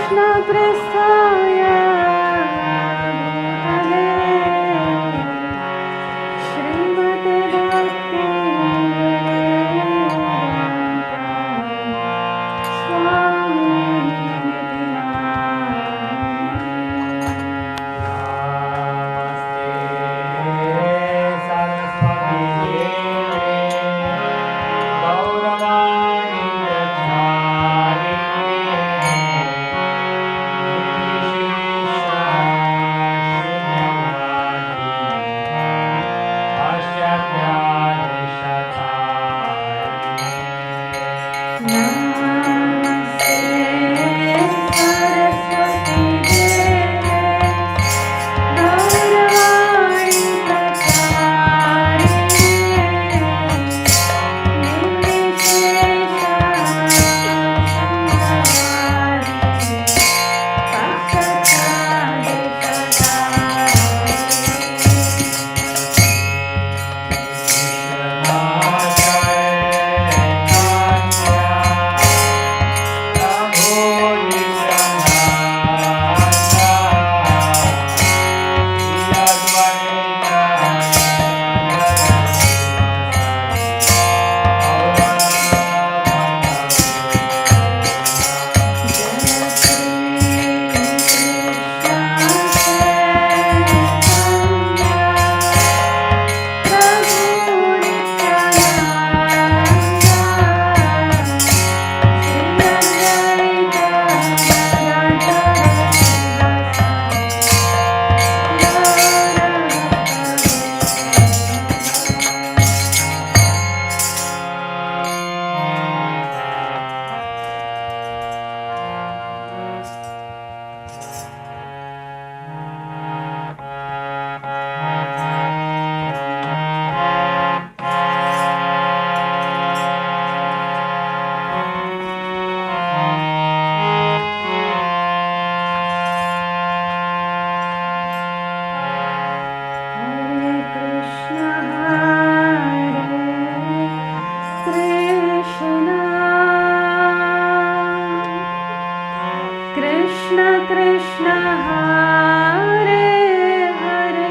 Krishna Krishna Hare Hare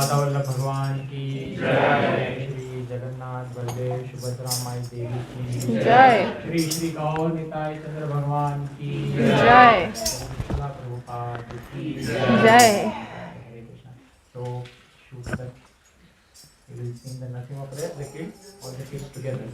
Radha Vallabh भगवान की जय। श्री जगन्नाथ बलदेव सुभद्रा माई देवी की जय। श्री श्री गौर निताई चंद्र भगवान की जय। शिला प्रभुपाद की जय। हरे Krishna. So shoot the we will sing the Narasimha prayer, the kids, all the kids together.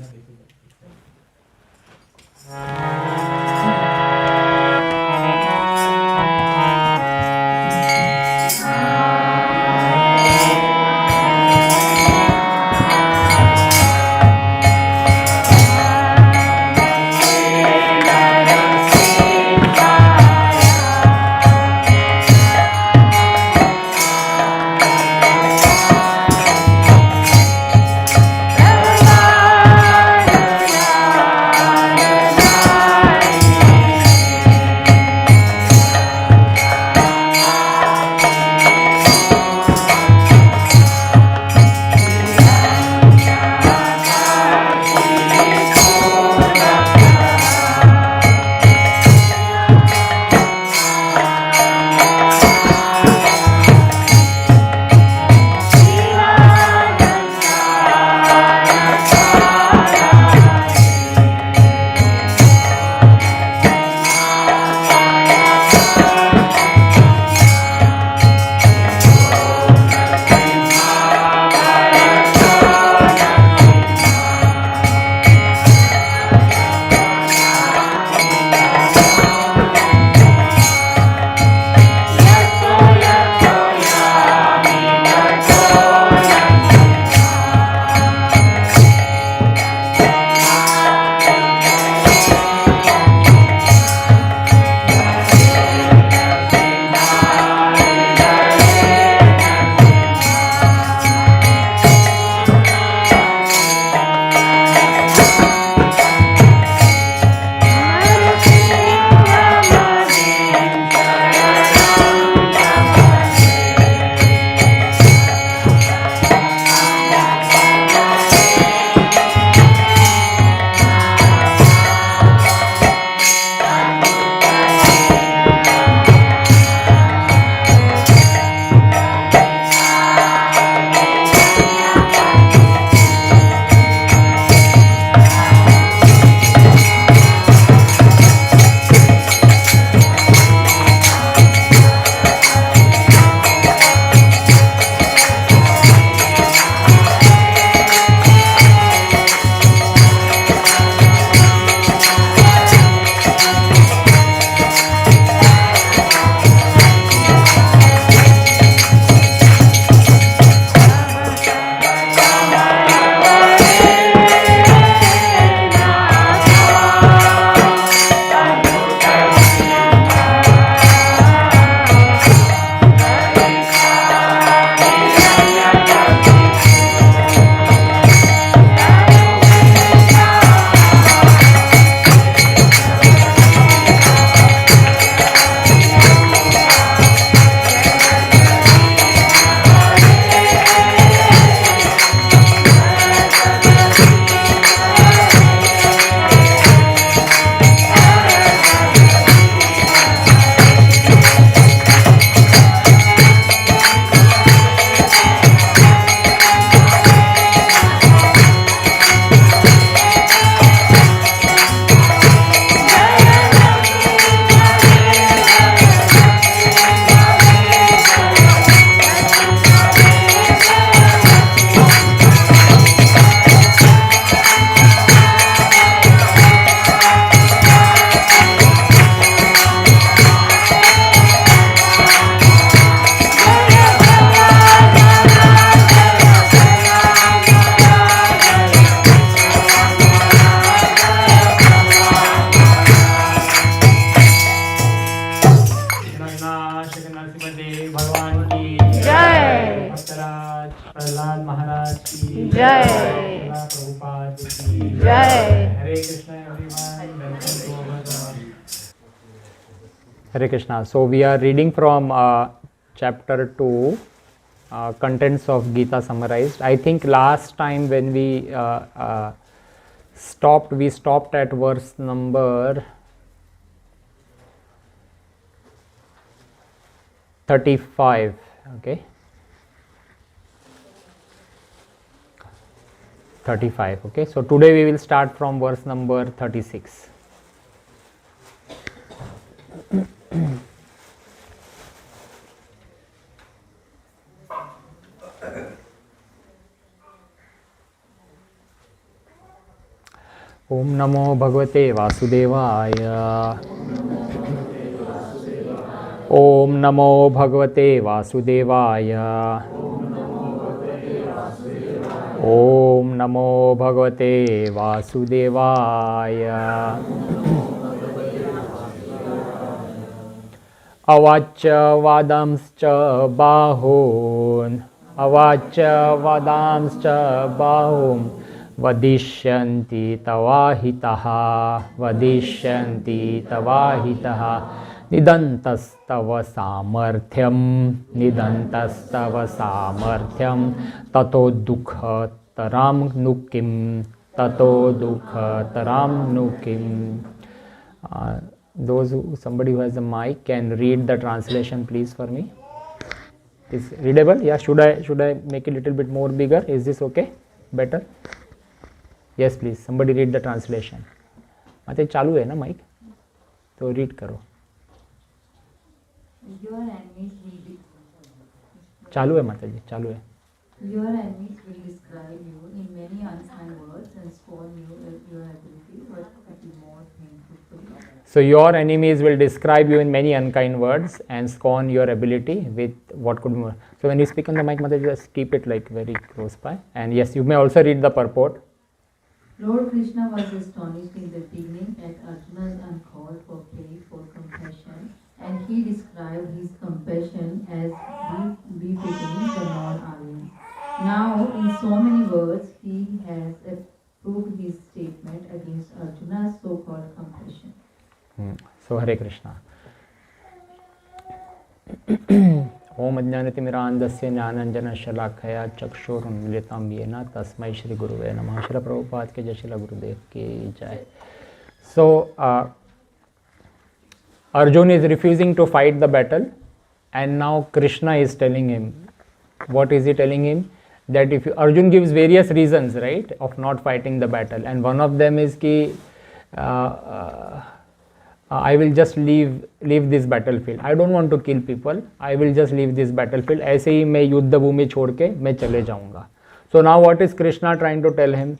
Hare Krishna. So we are reading from chapter 2, contents of Gita summarized. I think last time when we stopped at verse number 35. Okay. 35. Okay, so today we will start from verse number 36. Om Namo Bhagavate Vasudevaya. Om Namo Bhagavate Vasudevaya. Om Namo Bhagavate Vasudevaya. Avacha vadamscha bahun. Avacha vadamscha bahum. Vadishyanti tavahitaha. Vadishyanti tavahitaha. Nidantastava samarthyam. Nidantastava samarthyam. Tato dukha taram nukim. Tato dukha taram nukim. Somebody who has a mic can read the translation please for me. Is readable? Yeah, should I make it a little bit more bigger? Is this okay? Better? Yes please, somebody read the translation. माते चालू है ना mic, तो read करो. Your enemies will चालू है माता जी, चालू है. Your enemies will describe you in many unkind words and scorn you your ability, but it is more painful for you. So your enemies will describe you in many unkind words and scorn your ability with what could be more. So when you speak on the mic, Mataji, just keep it like very close by. And yes, you may also read the purport. Lord Krishna was astonished in the beginning at Arjuna's uncalled for plea for compassion, and he described his compassion as befitting the non-Aryans. Now, in so many words, he has proved his statement against Arjuna's so-called compassion. So Hare Krishna. Om Ajnanatimirandasya Jnananjana Chakshurunmilitam Yena Tasmai Shri Guruve Namah. Shri Prabhupada ke Jai, Shri Gurudev ki Jai. So Arjuna is refusing to fight the battle, and now Krishna is telling him. What is he telling him? That if Arjuna gives various reasons, right, of not fighting the battle, and one of them is ki I will just leave this battlefield. I don't want to kill people. I will just leave this battlefield. ऐसे ही मैं युद्ध भूमि छोड़ के मैं चले जाऊंगा. So now what is Krishna trying to tell him?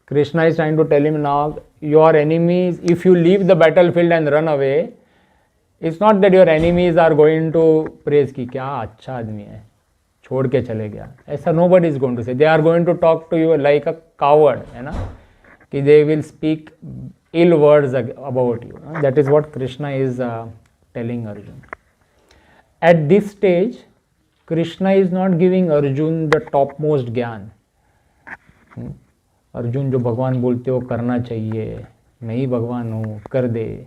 Krishna is trying to tell him now, your enemies, if you leave the battlefield and run away, it's not that your enemies are going to praise कि क्या अच्छा आदमी है, छोड़ के चले गया. ऐसा nobody is going to say. They are going to talk to you like a coward, है ना, कि they will speak ill words about you. That is what Krishna is telling Arjuna. At this stage, Krishna is not giving Arjuna the topmost ज्ञान. अर्जुन जो भगवान बोलते हो करना चाहिए, मैं ही भगवान हूँ, कर दे.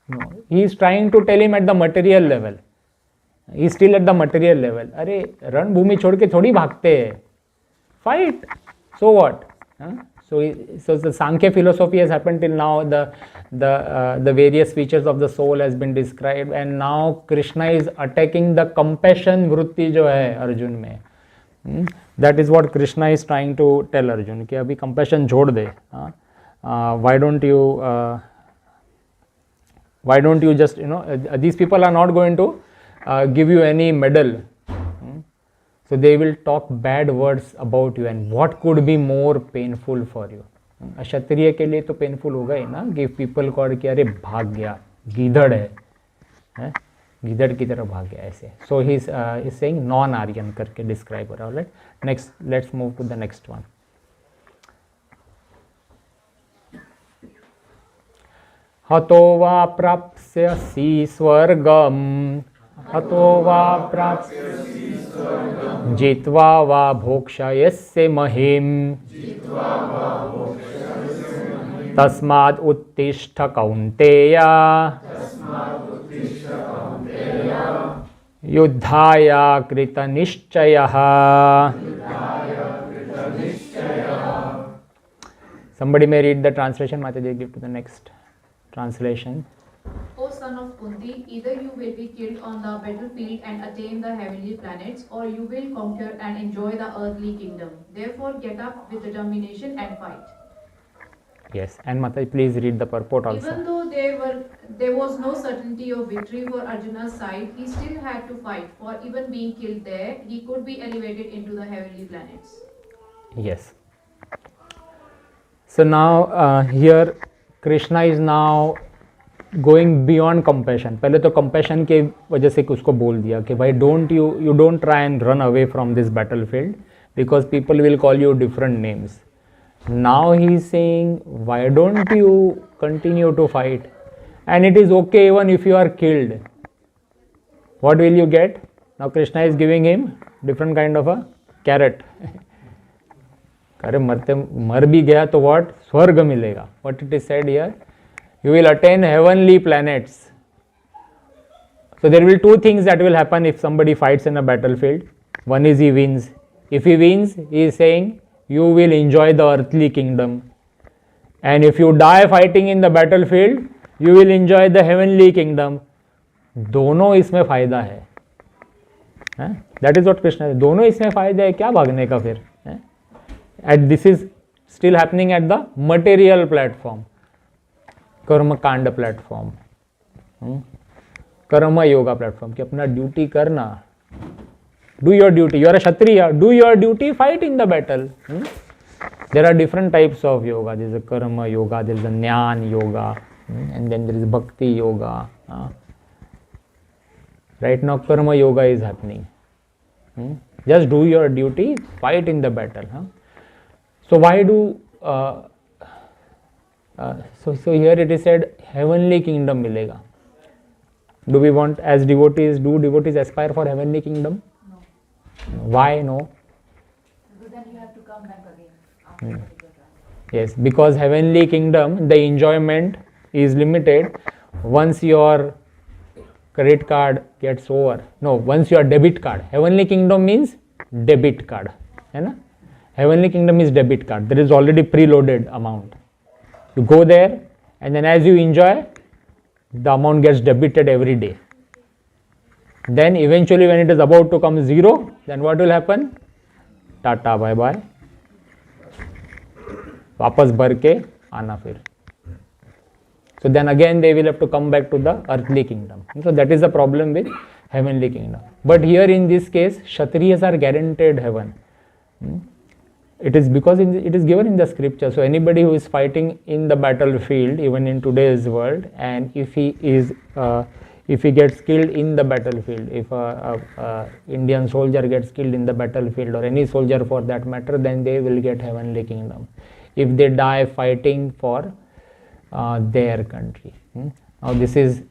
No, he is trying to tell him at the material level. He is still at the material level. अरे रणभूमि छोड़ के थोड़ी भागते हैं. Fight. So what? So the Sankhya philosophy has happened till now. The various features of the soul has been described, and now Krishna is attacking the compassion vritti जो है अर्जुन में. That is what Krishna is trying to tell Arjun कि अभी compassion छोड़ दे. Why don't you just these people are not going to give you any medal. So they will talk bad words about you, and what could be more painful for you? क्षत्रिय के लिए तो painful होगा ही ना कि people call कि अरे भाग गया, गीदड़ है, गीदड़ की तरह भाग गया ऐसे. So he is saying non Aryan करके डिस्क्राइब हो रहा है. Right, next let's move to the next one. हतो वा प्राप्स्यसि स्वर्गम, हतो वा प्राप्स्यसि जित्वा वा भोक्ष्यसे महीम, तस्माद् उत्तिष्ठ कौन्तेय, युद्धाय कृतनिश्चयः. Somebody may read the translation. Mataji, give to the next translation. O son of Kunti, either you will be killed on the battlefield and attain the heavenly planets, or you will conquer and enjoy the earthly kingdom. Therefore, get up with determination and fight. Yes, and Mataji, please read the purport also. Even though there was no certainty of victory for Arjuna's side, he still had to fight. For even being killed there, he could be elevated into the heavenly planets. Yes. So now here Krishna is now going beyond compassion. पहले तो compassion के वजह से उसको बोल दिया कि भाई you don't try and run away from this battlefield because people will call you different names. Now he is saying, why don't you continue to fight? And it is okay even if you are killed. What will you get? Now Krishna is giving him different kind of a carrot. अरे मर भी गया तो what? स्वर्ग मिलेगा. What it is said here? You will attain heavenly planets. So there will be two things that will happen if somebody fights in a battlefield. One is he wins. If he wins, he is saying you will enjoy the earthly kingdom. And if you die fighting in the battlefield, you will enjoy the heavenly kingdom. दोनों इसमें फायदा है. That is what Krishna says. दोनों इसमें फायदा है, क्या भागने का फिर? And this is still happening at the material platform. कर्म कांड प्लेटफॉर्म, कर्म योगा प्लेटफॉर्म कि अपना ड्यूटी करना. Do your duty. You are a Kshatriya, do your duty, fight in the battle. There are different types of yoga. There is a karma yoga, there is a gyan yoga, and then there is bhakti yoga. Right now karma yoga is happening. Just do your duty, fight in the battle. So why do so here it is said heavenly kingdom मिलेगा. Do we want as devotees, do devotees aspire for heavenly kingdom? No. Why no? Because then you have to come back again after particular time. Yes, because heavenly kingdom, the enjoyment is limited once your credit card gets over. No, once your debit card. Heavenly kingdom means debit card, है ना? Heavenly kingdom is debit card. There is already preloaded amount. You go there and then as you enjoy, the amount gets debited every day. Then eventually when it is about to come zero, then what will happen? Tata bye bye. वापस भर के आना फिर. So then again they will have to come back to the earthly kingdom. So that is the problem with heavenly kingdom. But here in this case, Kshatriyas are guaranteed heaven. It is because it is given in the scripture. So anybody who is fighting in the battlefield, even in today's world, and if he gets killed in the battlefield, if a Indian soldier gets killed in the battlefield, or any soldier for that matter, then they will get heavenly kingdom. If they die fighting for their country. Now this is,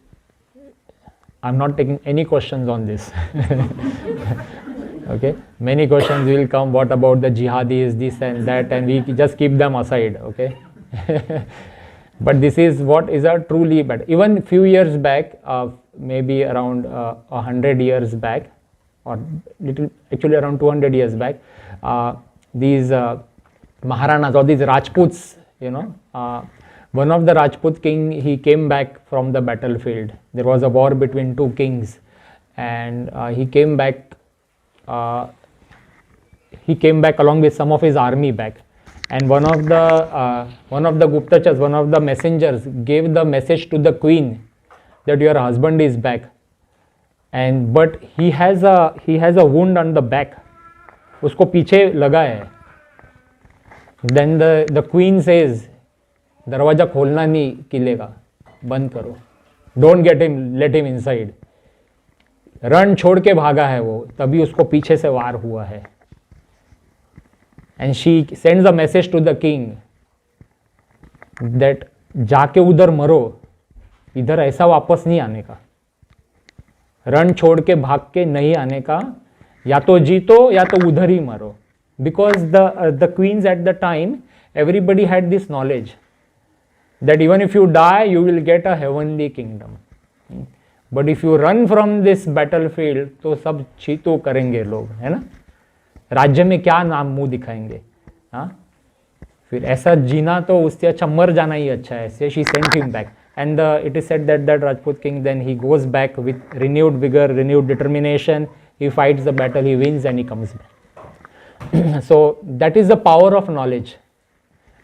I am not taking any questions on this. Okay, many questions will come. What about the jihadis, this and that, and we just keep them aside. Okay, but this is what is a truly bad. Even few years back, maybe around 100 years back, or actually around 200 years back, these Maharanas or these Rajputs, one of the Rajput king, he came back from the battlefield. There was a war between two kings, and he came back along with some of his army back, and one of the Guptachars, one of the messengers, gave the message to the queen that your husband is back, but he has a wound on the back, उसको पीछे लगा है. Then the queen says, दरवाजा खोलना नहीं किले का, बंद करो, don't let him inside. रण छोड़ के भागा है वो, तभी उसको पीछे से वार हुआ है. And she sends a message to the king that जाके उधर मरो, इधर ऐसा वापस नहीं आने का. रण छोड़ के भाग के नहीं आने का, या तो जीतो या तो उधर ही मरो. Because the queens at the time, everybody had this knowledge that even if you die you will get a heavenly kingdom. But if you run from this battlefield तो सब चीतो करेंगे लोग, है ना. राज्य में क्या नाम मुंह दिखाएंगे. हाँ, फिर ऐसा जीना तो उससे अच्छा मर जाना ही अच्छा है. She sent him back. and it is said that that Rajput king, then he goes back with renewed vigor, renewed determination. He fights the battle, he wins, and he comes back. So that is the power of knowledge.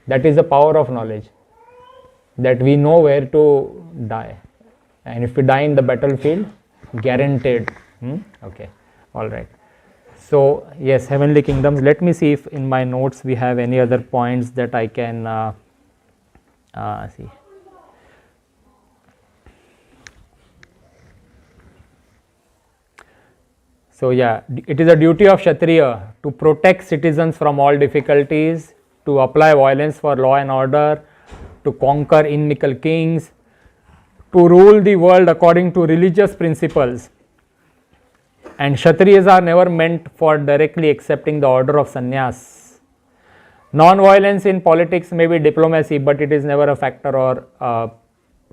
That is the power of knowledge, that we know where to die, and if we die in the battlefield, guaranteed. Okay, all right. So yes, heavenly kingdoms. Let me see if in my notes we have any other points that I can see. So yeah, it is a duty of Kshatriya to protect citizens from all difficulties, to apply violence for law and order, to conquer inimical kings, to rule the world according to religious principles. And Kshatriyas are never meant for directly accepting the order of sannyas. Non-violence in politics may be diplomacy, but it is never a factor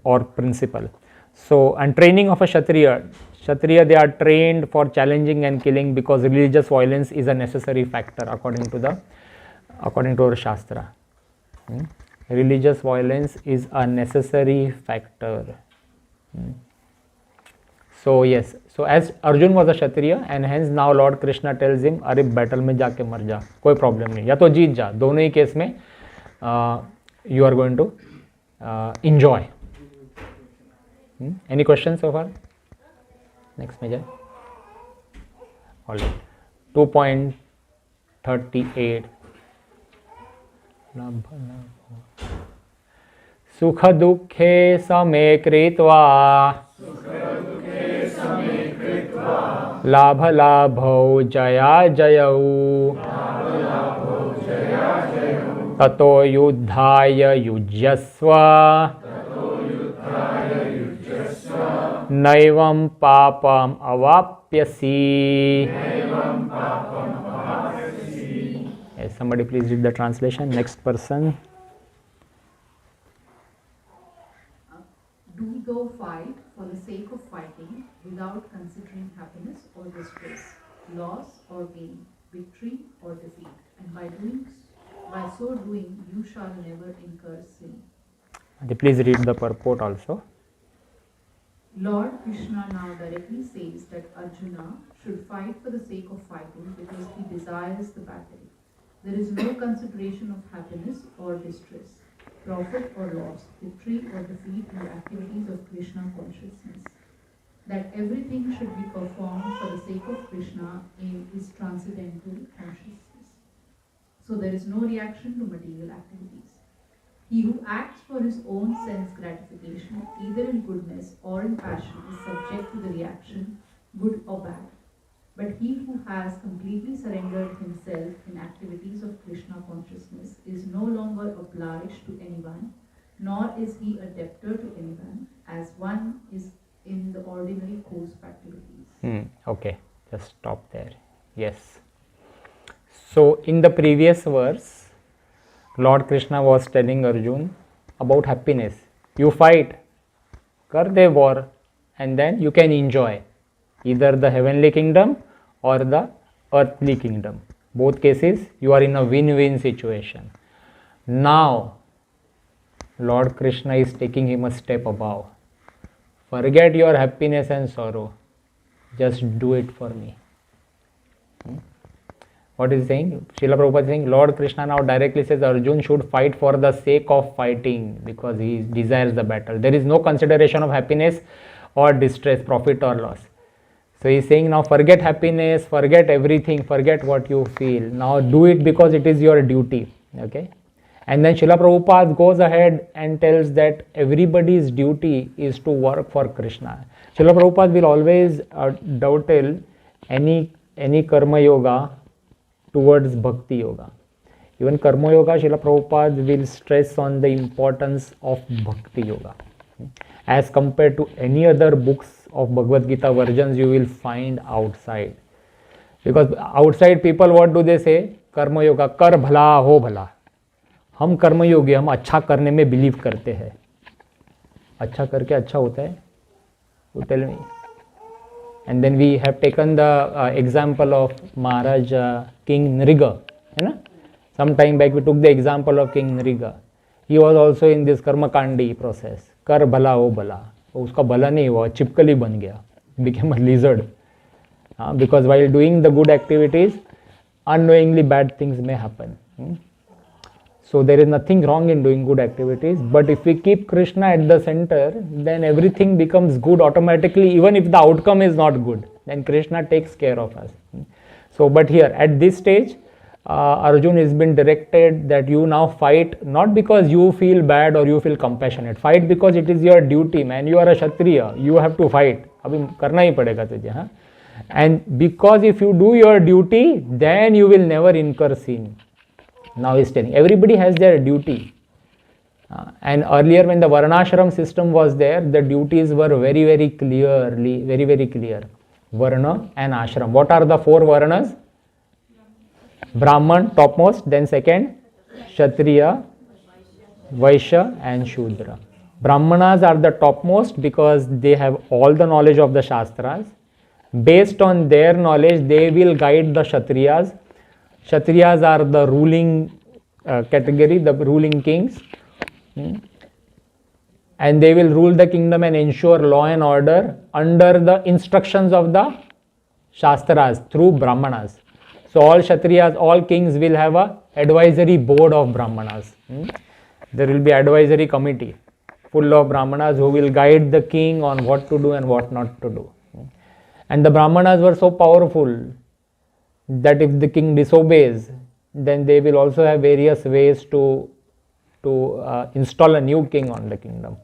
or principle. So, and training of a Kshatriya, they are trained for challenging and killing, because religious violence is a necessary factor according to our Shastra. Religious violence is a necessary factor. So yes, so as Arjun was a Kshatriya, and hence now Lord Krishna tells him, अरे battle में जाके मर जा, कोई problem नहीं, या तो जीत जा, दोनों ही केस में you are going to enjoy. Any questions so far? Next major. All right. 2.38. सुख दुखे समे कृत्वा लाभ लाभौ जया जयौ ततो युद्धाय युज्यस्व नैवं पापम अवाप्यसि. Yes, somebody please read the translation. Next person. Do thou fight for the sake of fighting, without considering happiness or distress, loss or gain, victory or defeat, and by so doing you shall never incur sin. Please read the purport also. Lord Krishna now directly says that Arjuna should fight for the sake of fighting because he desires the battle. There is no consideration of happiness or distress, profit or loss, victory or defeat in the activities of Krishna consciousness. That everything should be performed for the sake of Krishna is transcendental consciousness. So there is no reaction to material activities. He who acts for his own sense gratification, either in goodness or in passion, is subject to the reaction, good or bad. But he who has completely surrendered himself in activities of Krishna consciousness is no longer obliged to anyone, nor is he a debtor to anyone, as one is in the ordinary course of activities. Okay, just stop there. Yes. So in the previous verse, Lord Krishna was telling Arjun about happiness. You fight, kar de war, and then you can enjoy either the heavenly kingdom or the earthly kingdom. Both cases, you are in a win-win situation. Now, Lord Krishna is taking him a step above. Forget your happiness and sorrow. Just do it for me. What is he saying? Srila Prabhupada is saying, Lord Krishna now directly says Arjun should fight for the sake of fighting because he desires the battle. There is no consideration of happiness or distress, profit or loss. So he is saying now forget happiness, forget everything, forget what you feel. Now do it because it is your duty. Okay. And then Srila Prabhupada goes ahead and tells that everybody's duty is to work for Krishna. Srila Prabhupada will always dovetail any karma yoga towards bhakti yoga. Even karma yoga, Srila Prabhupada will stress on the importance of bhakti yoga. As compared to any other books of Bhagavad Gita versions you will find outside. Because outside people, what do they say? Karma yoga, kar bhala ho bhala. हम कर्मयोगी, हम अच्छा करने में believe करते हैं. अच्छा करके अच्छा होता है? You tell me. And then we have taken the example of Maharaj King Nriga. Some time back we took the example of King Nriga. he was also in this कर्मकांडी process. कर भला हो भला, उसका भला नहीं हुआ, चिपकली बन गया, became a lizard. Because while doing the good activities, unknowingly bad things may happen. So there is nothing wrong in doing good activities, but if we keep Krishna at the center, then everything becomes good automatically, even if the outcome is not good, then Krishna takes care of us. So but here at this stage, Arjun has been directed that you now fight not because you feel bad or you feel compassionate, fight because it is your duty, man. You are a Kshatriya, you have to fight. अभी करना ही पड़ेगा तुझे, हाँ. And because if you do your duty, then you will never incur sin. Now he is telling everybody has their duty. And earlier when the Varnashram system was there, the duties were very clear. Varna and Ashram. What are the four Varnas? Brahman topmost, then second Kshatriya, Vaishya and Shudra. Brahmanas are the topmost because they have all the knowledge of the Shastras. Based on their knowledge, they will guide the Kshatriyas. Kshatriyas are the ruling category, the ruling kings. And they will rule the kingdom and ensure law and order under the instructions of the Shastras through Brahmanas. So all Kshatriyas, all kings will have a advisory board of Brahmanas. There will be advisory committee full of Brahmanas who will guide the king on what to do and what not to do. And the Brahmanas were so powerful that if the king disobeys, then they will also have various ways to install a new king on the kingdom.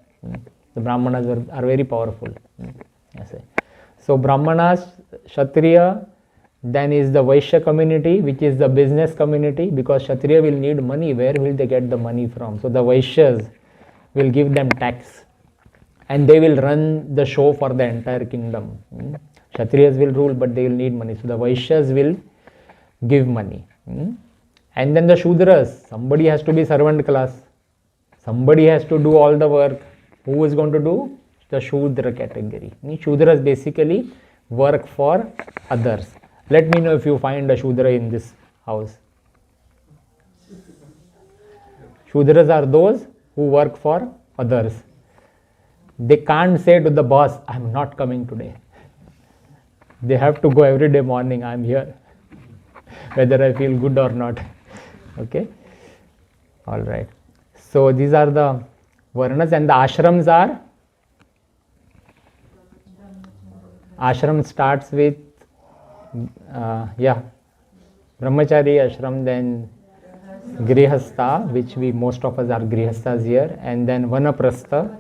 The Brahmanas are very powerful. So Brahmanas, Kshatriya, then is the Vaishya community, which is the business community, because Kshatriya will need money. Where will they get the money from? So the Vaishyas will give them tax and they will run the show for the entire kingdom. Kshatriyas will rule, but they will need money. So the Vaishyas will give money. And then the Shudras, somebody has to be servant class. Somebody has to do all the work. Who is going to do? The Shudra category. Shudras basically work for others. Let me know if you find a Shudra in this house. Shudras are those who work for others. They can't say to the boss, I am not coming today. They have to go every day morning, I am here, whether I feel good or not. Okay? Alright. So these are the Varnas, and the ashrams are? Ashram starts with, Brahmachari ashram, then Grihastha, which most of us are Grihasthas here, and then Vanaprastha,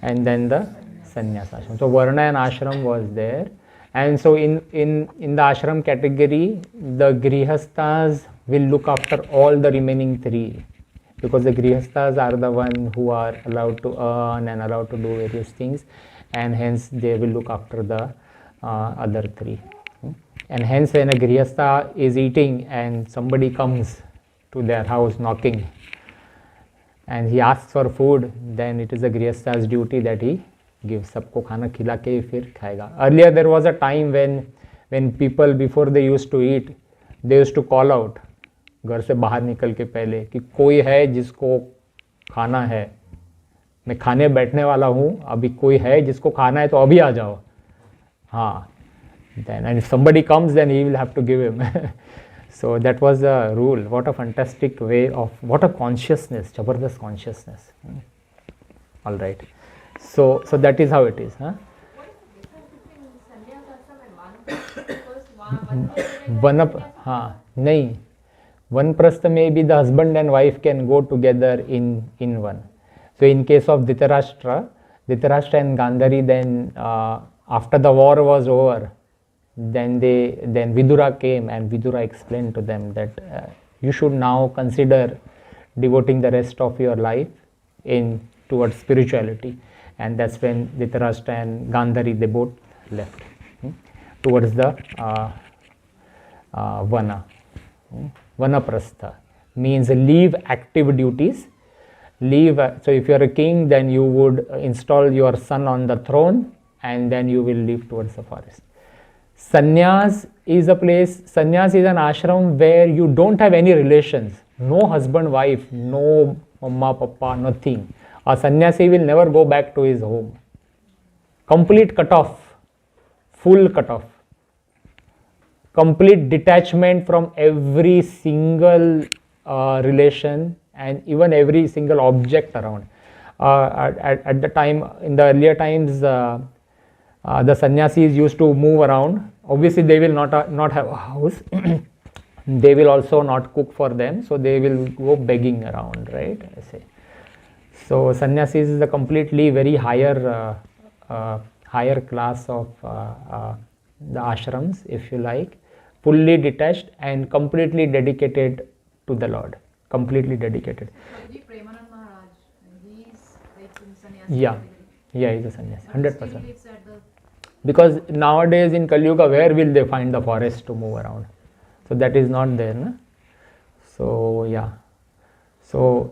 and then the Sannyas ashram. So Varna and ashram was there. And so in the ashram category, the Grihasthas will look after all the remaining three, because the Grihasthas are the one who are allowed to earn and allowed to do various things, and hence they will look after the other three. And hence when a Grihastha is eating and somebody comes to their house knocking and he asks for food, then it is a Grihastha's duty that he gives. सबको खाना खिला के फिर खाएगा. Earlier there was a time when people, before they used to eat, they used to call out घर से बाहर निकल के पहले कि कोई है जिसको खाना है, मैं खाने बैठने वाला हूँ, अभी कोई है जिसको खाना है तो अभी आ जाओ. हाँ, then and if somebody comes, then he will have to give him. So that was the rule. What a fantastic way of, what a consciousness, Jabardast consciousness. All right. So that is how it is. Huh? नहीं, Vanaprastha maybe the husband and wife can go together in one. So in case of Dhritarashtra and Gandhari, then after the war was over, then Vidura came and Vidura explained to them that you should now consider devoting the rest of your life towards spirituality. And that's when Dhritarashtra and Gandhari, they both left towards the Vanaprastha means leave active duties. So if you are a king, then you would install your son on the throne and then you will leave towards the forest. Sannyas is an ashram where you don't have any relations, no husband, wife, no mama, papa, nothing. A sannyasi will never go back to his home. Complete cut off, full cut off. Complete detachment from every single relation and even every single object around. At the time, in the earlier times, the sannyasis used to move around. Obviously, they will not have a house. They will also not cook for them, so they will go begging around, right? I say. So sannyasis is a completely very higher class of the ashrams, if you like, fully detached and completely dedicated to the Lord. Completely dedicated. Premanand Maharaj, he's like in sannyasi. Yeah, he's a sannyasi, 100%. Because nowadays in Kali Yuga, where will they find the forest to move around? So that is not there, na? So yeah. So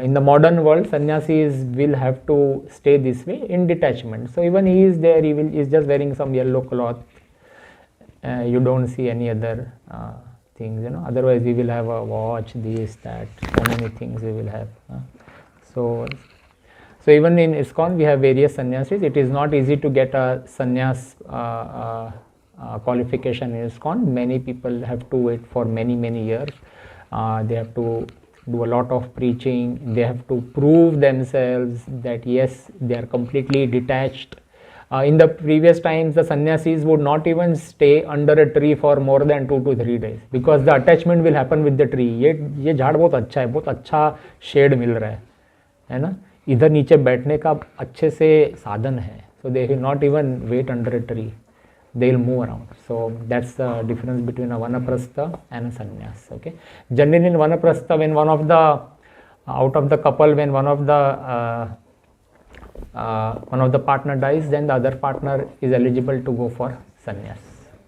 in the modern world, sannyasis will have to stay this way in detachment. So even he is there, he is just wearing some yellow cloth. You don't see any other things, Otherwise, we will have a watch, this, that, so many things we will have. So even in ISKCON, we have various sannyasis. It is not easy to get a sannyas qualification in ISKCON. Many people have to wait for many years. They have to do a lot of preaching. They have to prove themselves that yes, they are completely detached. In the previous times, the sannyasis would not even stay under a tree for more than 2 to 3 days because the attachment will happen with the tree. ये झाड़ बहुत अच्छा है, बहुत अच्छा shade मिल रहा है ना? इधर नीचे बैठने का अच्छे से साधन है. So they will not even wait under a tree. They will move around. So that's the difference between a vanaprastha and a sannyas. Okay. Generally in vanaprastha, when one of the out of the couple, when one of the partner dies, then the other partner is eligible to go for sannyas.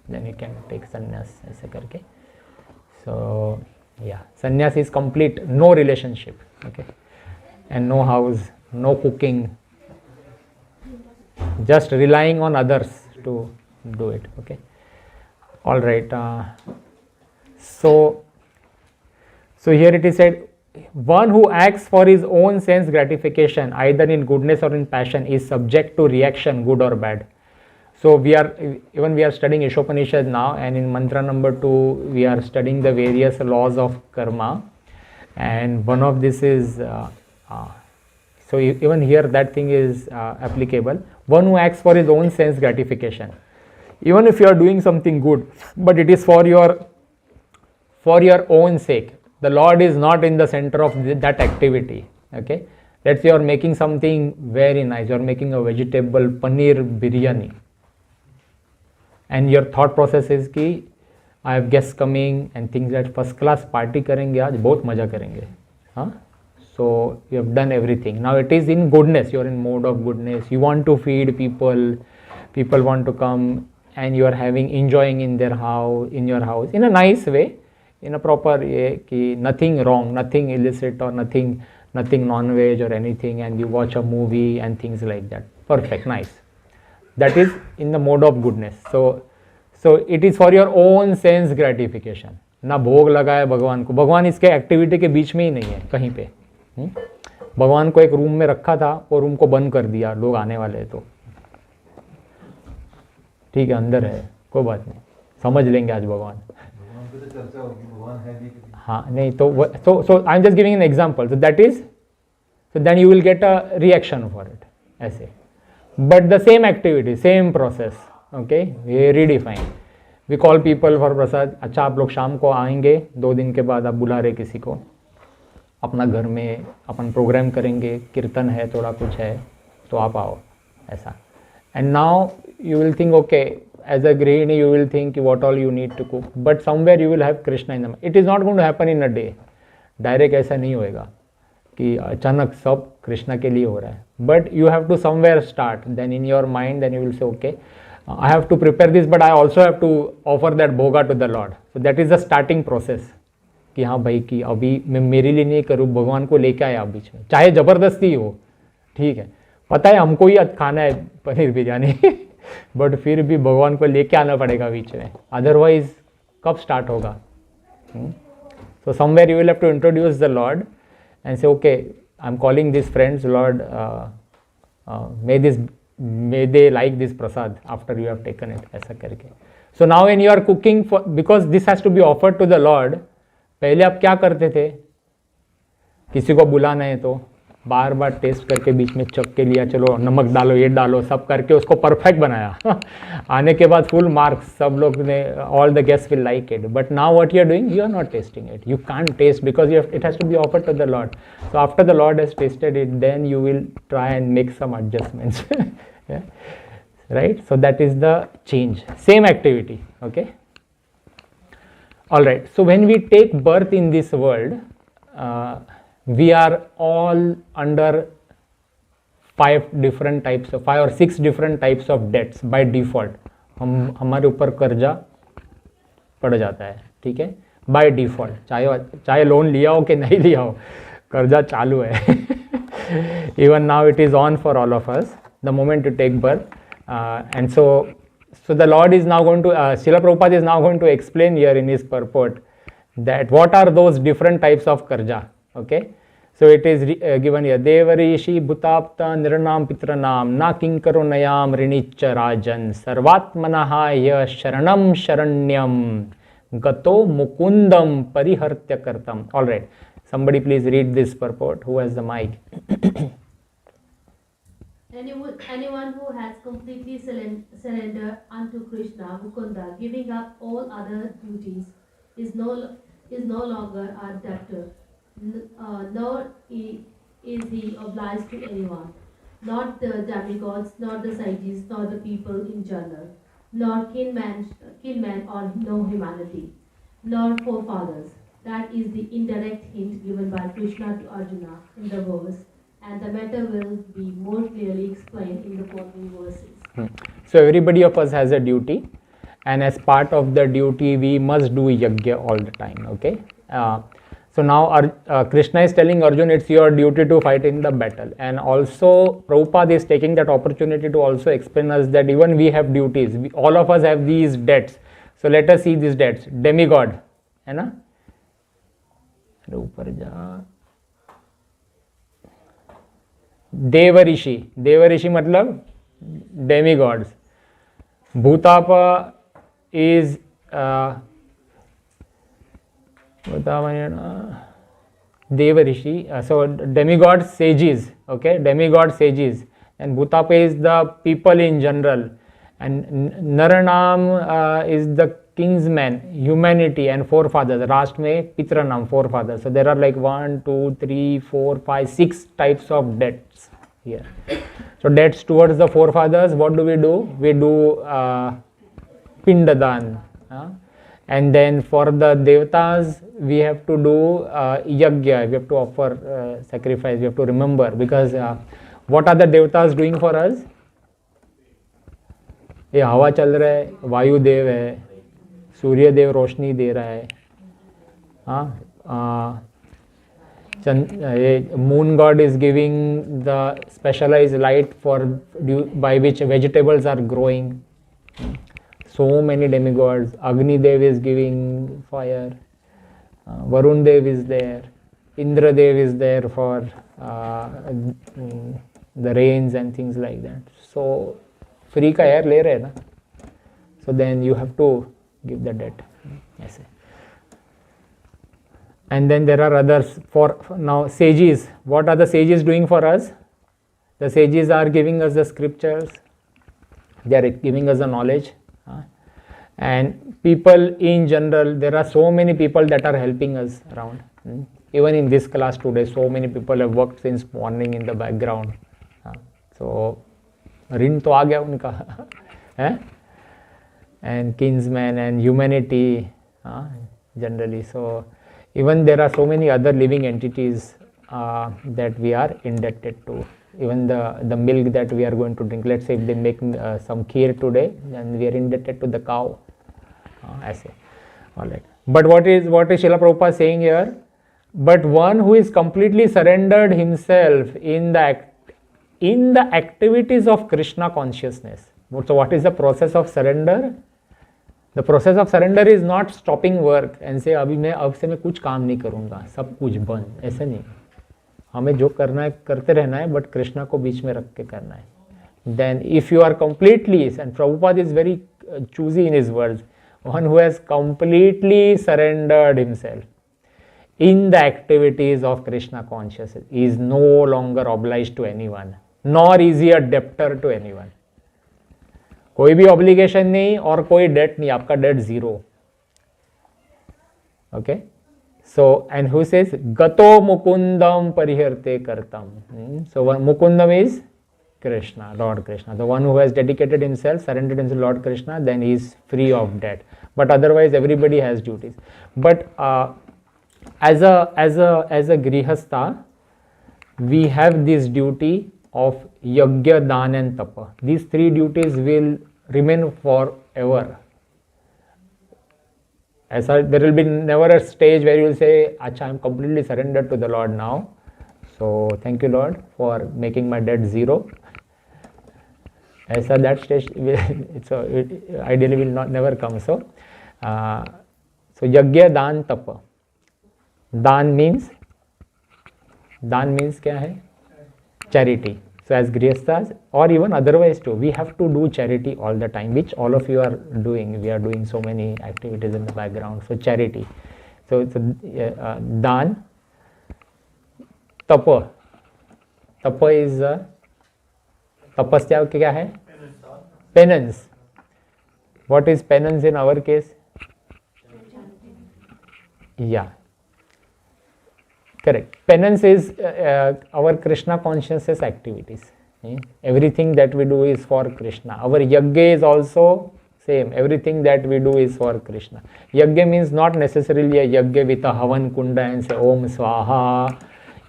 Then you can take sannyas ऐसे करके. So yeah, sannyas is complete, no relationship. Okay. And no house, no cooking, just relying on others to do it. Okay. All right. So here it is said, one who acts for his own sense gratification, either in goodness or in passion, is subject to reaction, good or bad. So we are studying Ishopanishad now, and in mantra number 2, we are studying the various laws of karma, and one of this is so even here that thing is applicable. One who acts for his own sense gratification, even if you are doing something good, but it is for your own sake. The Lord is not in the center of that activity. Okay, let's say you are making something very nice. You are making a vegetable paneer biryani, and your thought process is कि I have guests coming and things that first class party करेंगे आज, बहुत मजा करेंगे. So you have done everything. Now it is in goodness. You are in mode of goodness. You want to feed people. People want to come, and you are enjoying in your house in a nice way, in a proper way. Nothing wrong, nothing illicit or nothing non-veg or anything. And you watch a movie and things like that. Perfect, nice. That is in the mode of goodness. So it is for your own sense gratification. ना भोग लगाए भगवान को. भगवान इसके activity के बीच में ही नहीं है कहीं पे. भगवान को एक रूम में रखा था, वो रूम को बंद कर दिया, लोग आने वाले तो ठीक है, अंदर है, कोई बात नहीं, समझ लेंगे आज भगवान पे तो चर्चा होगी, भगवान है भी. हाँ नहीं तो so I am just giving an example. So that is, so then you will get a reaction for it ऐसे. But the same activity, same process. Okay, very define. We call people for prasad. अच्छा आप लोग शाम को आएंगे, 2 दिन के बाद आप बुला रहे किसी को, अपना घर में अपन प्रोग्राम करेंगे, कीर्तन है, थोड़ा कुछ है, तो आप आओ ऐसा. And now you will think, okay, as a gृहिणी you will think what all you need to cook, but somewhere you will have Krishna in the mind. It is not going to happen in a day. Direct ऐसा नहीं होएगा कि अचानक सब कृष्णा के लिए हो रहा है. But you have to somewhere start. Then in your mind then you will say okay, I have to prepare this, but I also have to offer that bhoga to the lord. So that is the starting process कि हाँ भाई कि अभी मैं मेरे लिए नहीं करूँ, भगवान को लेके आया बीच में, चाहे ज़बरदस्ती हो, ठीक है, पता है हमको ही खाना है पनीर बिरयानी बट फिर भी भगवान को लेके आना पड़ेगा बीच में, अदरवाइज कब स्टार्ट होगा. So somewhere you will have to introduce the Lord and say, okay, I'm calling these friends, Lord, may they like this prasad after you have taken it, ऐसा करके. So now when you are cooking for, because this has to be offered to the Lord, पहले आप क्या करते थे? किसी को बुलाना है तो बार बार टेस्ट करके बीच में चख के लिया, चलो नमक डालो, ये डालो, सब करके उसको परफेक्ट बनाया. आने के बाद फुल मार्क्स, सब लोग ने, all the guest will like it. But now what you are doing, you are not tasting it, you can't taste because it has to be offered to the lord. So after the lord has tasted it, then you will try and make some adjustments. Right? So that is the change. Same activity. Okay. All right. So when we take birth in this world, we are all under 5 or 6 different types of debts by default. हमारे ऊपर कर्जा पड़ जाता है, ठीक है, by default. चाहे loan लिया हो कि नहीं लिया हो, कर्जा चालू है. Even now it is on for all of us the moment you take birth. And so the Lord is now going to, Srila Prabhupada is now going to explain here in his purport that what are those different types of karja. Okay, so it is given here: Devarishi Bhutapta Niranam Pitranam Na Kinkaro Nayam Rinicha Rajan Sarvatmanaha Ya Sharanam Sharanyam Gato Mukundam Parihartya Kartam. All right, somebody please read this purport. Who has the mic? Anyone who has completely surrendered unto Krishna, Mukunda, giving up all other duties, is no longer a debtor, nor is he obliged to anyone, not the demigods, nor the sages, nor the people in general, nor kinmen or no humanity, nor forefathers. That is the indirect hint given by Krishna to Arjuna in the verse, and the matter will be more clearly explained in the following verses. So everybody of us has a duty, and as part of the duty we must do yajna all the time. Okay, so now Krishna is telling Arjuna, it's your duty to fight in the battle. And also Prabhupada is taking that opportunity to also explain us that even we have duties, all of us have these debts. So let us see these debts. Demigod, है ना, ऊपर जा. देवऋषि मतलब demigods. Bhutapa is Devarishi, so demigod sages, okay, demigod sages, and Bhutapa is the people in general, and Naranam is the kingsman, humanity, and forefathers. Last में Pitranam, forefathers. So there are like 1, 2, 3, 4, 5, 6 types of debts here. So debts towards the forefathers, what do? We do Pindadan. And then for the Devatas, we have to do Yajna, we have to offer sacrifice, we have to remember, because what are the Devatas doing for us? ये हवा चल रहा है, वायु देव है, सूर्य देव रोशनी दे रहा है, moon god is giving the specialized light by which vegetables are growing. So many demigods. Agni Dev is giving fire, Varun Dev is there, Indra Dev is there for the rains and things like that. So free ka air le rahe na, so then you have to give the debt. Yes. And then there are others. For now, sages. What are the sages doing for us? The sages are giving us the scriptures, they are giving us the knowledge. And people in general, there are so many people that are helping us around. Even in this class today, so many people have worked since morning in the background. So ऋण तो आ गया उनका, and kinsmen and humanity generally. So even there are so many other living entities that we are indebted to. Even the milk that we are going to drink, let's say if they make some kheer today, then we are indebted to the cow. All right. But what is Srila Prabhupada saying here? But one who is completely surrendered himself in the activities of Krishna consciousness. So what is the process of surrender? The process of surrender is not stopping work and से अभी मैं अब से मैं कुछ काम नहीं करूँगा, सब कुछ बंद, ऐसे नहीं. हमें जो करना है करते रहना है, बट कृष्णा को बीच में रख के करना है. Then if you are completely, and Prabhupada is very choosy in his words, one who has completely surrendered himself in the activities of Krishna consciousness is no longer obliged to anyone, nor is he a debtor to anyone. कोई भी obligation नहीं और कोई debt नहीं, आपका debt zero. Okay, so and who says गतो मुकुंदम परिहर्ते करतम. So Mukundam is Krishna, Lord Krishna, the one who has dedicated himself, surrendered himself to Lord Krishna, then he is free of debt. But otherwise, everybody has duties. But as a grihastha, we have this duty of yajna, dan, and tapa. These three duties will remain forever. There will be never a stage where you will say, "Acha, I am completely surrendered to the Lord now. So thank you, Lord, for making my debt zero." ऐसा that stage ideally will not never come. So यज्ञ दान तप. दान means क्या है? Charity. So as grihasthas or even otherwise too, we have to do charity all the time, which all of you are doing. We are doing so many activities in the background. So charity. So दान. तप. तप is तपस्या क्या है? Penance. What is penance in our case? Yeah correct. Penance is our Krishna consciousness activities. Everything that we do is for Krishna. Our yajna is also same. Everything that we do is for Krishna. Yajna means not necessarily a yajna with a havan kunda and say Om Swaha.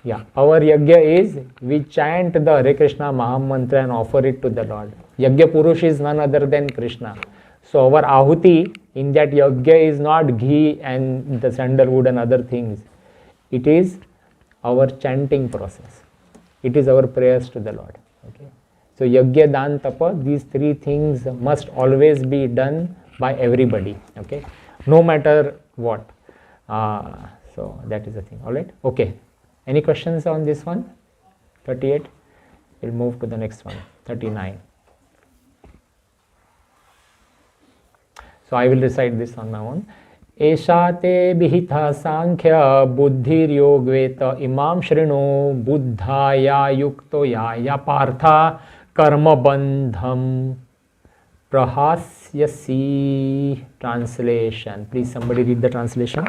Yeah, our yajna is we chant the Hare Krishna Mahamantra and offer it to the Lord. Yajna Purush is none other than Krishna. So our ahuti in that yajna is not ghee and the sandalwood and other things. It is our chanting process. It is our prayers to the Lord. Okay. So yajna, dan, tapa, these three things must always be done by everybody. Okay, no matter what. So that is the thing. All right. Okay. Any questions on this one? 38. We'll move to the next one. 39. So I will recite this on my own. Eshate bihitha sankhya buddhir yogveta imam shrinu buddhaya yukto ya partha karma bandham prahasyasi. Translation. Please somebody read the translation.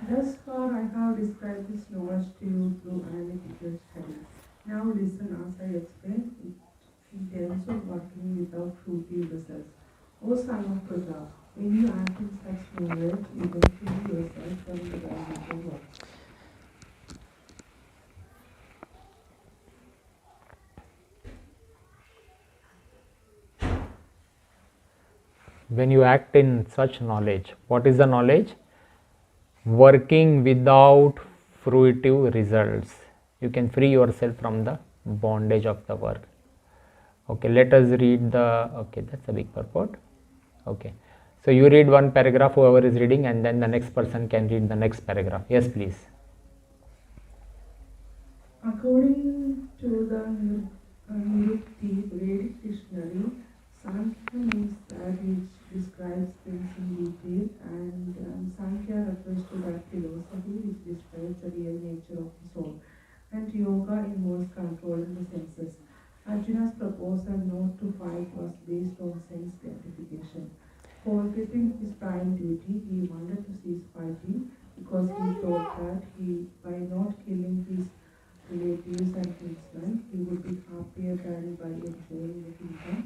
Thus far I have described this knowledge to you through analytical study. Now listen as I explain it in terms of working without fruity results. O son of Pratha, when you act in such knowledge, you can free yourself from the biological work. When you act in such knowledge, what is the knowledge? Working without fruitive results, you can free yourself from the bondage of the work. Okay, let us read the, okay, that's a big purport. Okay, so you read one paragraph, whoever is reading, and then the next person can read the next paragraph. Yes, please. According to the Nirukti Vedic dictionary, Sankhya means that which describes things in detail, and Sankhya refers to that philosophy which describes the real nature of the soul, and yoga involves controlling the senses. Arjuna's proposal not to fight was based on sense gratification. Forgetting his prime duty, he wanted to cease fighting because he thought that by not killing his relatives and kinsmen, he would be happier than by enjoying the kingdom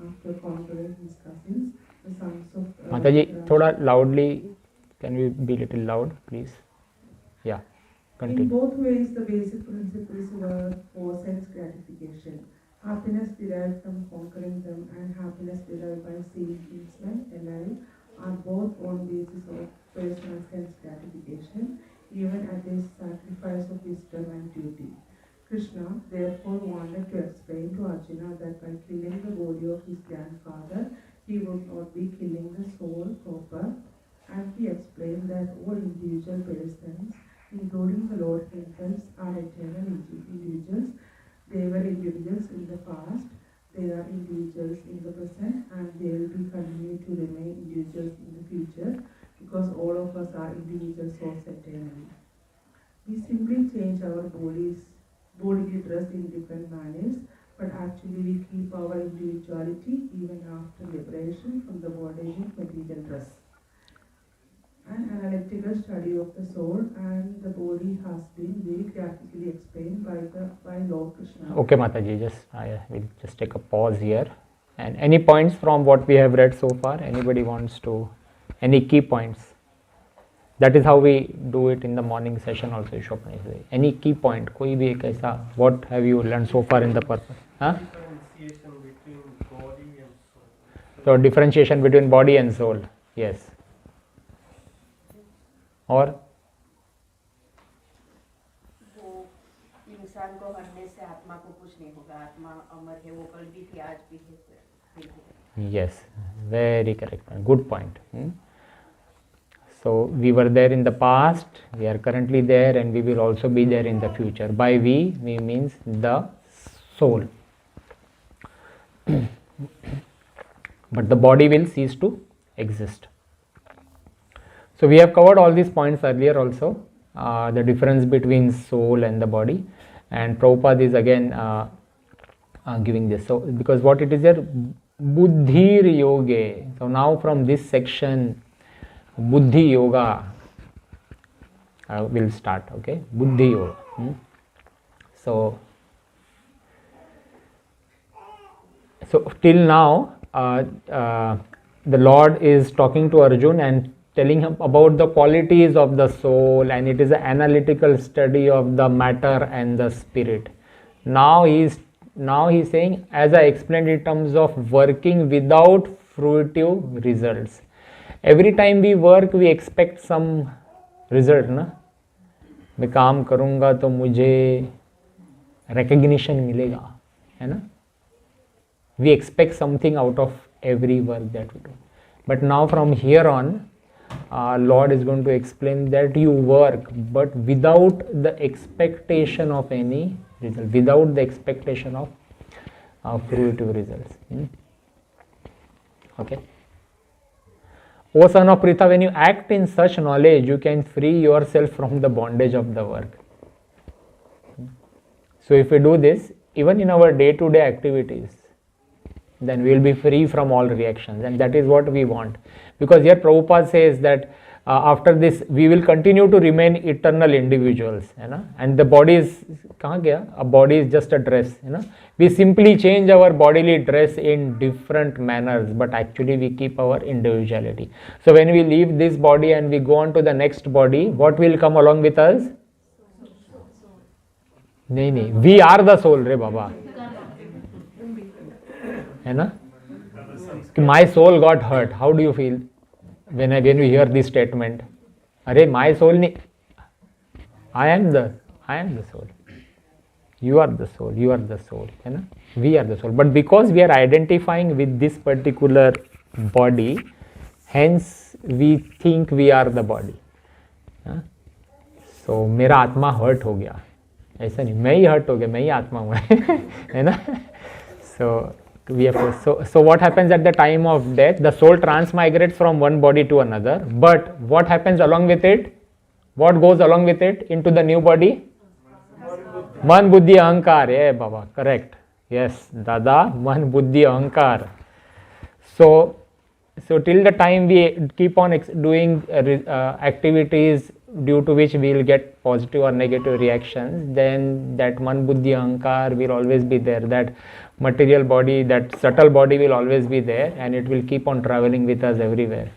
after conquering his cousins, the sons of Mataji, thoda loudly, can we be little loud, please? Yeah, continue. In both ways, the basic principles were for sense gratification. Happiness derived from conquering them and happiness derived by seeing kinsmen alive are both on basis of personal sense gratification, even at the sacrifice of wisdom and duty. Krishna therefore wanted to explain to Arjuna that by the soul proper, and he explained that all individual persons, including the Lord himself, are eternal individuals. They were individuals in the past, they are individuals in the present, and they will be continue to remain individuals in the future, because all of us are individual souls eternally. We simply change our bodily dress in different manners, but actually we keep our individuality even after liberation from the bondage of material dress. An analytical study of the soul and the body has been very graphically explained by Lord Krishna. Okay, Mataji, I will just take a pause here. And any points from what we have read so far? Anybody wants to? Any key points? That is how we do it in the morning session also. Any key point? कोई भी एक ऐसा? What have you learned so far in the purpose? Huh? Differentiation between body and soul. So differentiation between body and soul. Yes. और वो इंसान को मरने से आत्मा को कुछ नहीं होगा, आत्मा अमर है, वो कल भी थी, आज भी है, फिर भी है। Yes, very correct. Good point. So we were there in the past, we are currently there, and we will also be there in the future. By we means the soul. But the body will cease to exist. So we have covered all these points earlier also, the difference between soul and the body, and Prabhupada is again giving this. So because what it is here, Buddhir Yoge. So now from this section, Buddhi Yoga will start. Okay, Buddhi Yoga. So till now, the Lord is talking to Arjun and telling him about the qualities of the soul, and it is an analytical study of the matter and the spirit. Now he's saying, as I explained, in terms of working without fruitive results. Every time we work, we expect some result, ना? मैं काम करूँगा तो मुझे recognition मिलेगा, है ना? We expect something out of every work that we do. But now from here on, Lord is going to explain that you work, but without the expectation of any result, without the expectation of fruitive results. Okay. O son of Pritha, when you act in such knowledge, you can free yourself from the bondage of the work. So if we do this, even in our day-to-day activities, then we will be free from all reactions, and that is what we want. Because here Prabhupada says that after this we will continue to remain eternal individuals, you know? And the body is, kahan gaya? A body is just a dress, you know? We simply change our bodily dress in different manners, but actually we keep our individuality. So when we leave this body and we go on to the next body, what will come along with us? नहीं, we are the soul, रे बाबा, है ना? My soul got hurt. How do you feel when you hear this statement? अरे my soul नहीं, I am the soul. You are the soul. You are the soul. है ना? We are the soul. But because we are identifying with this particular body, hence we think we are the body. So मेरा आत्मा hurt हो गया. ऐसा नहीं, मैं ही hurt हो गया, मैं ही आत्मा हूँ, है ना? So we have to, so what happens at the time of death? The soul transmigrates from one body to another, but what happens along with it? What goes along with it into the new body? Man, buddhi, ahankar. Yeah, Baba, correct. Yes, Dada, man, buddhi, ahankar. So till the time we keep on doing activities due to which we will get positive or negative reactions, then that man, buddhi, ahankar will always be there. That material body, that subtle body will always be there, and it will keep on traveling with us everywhere.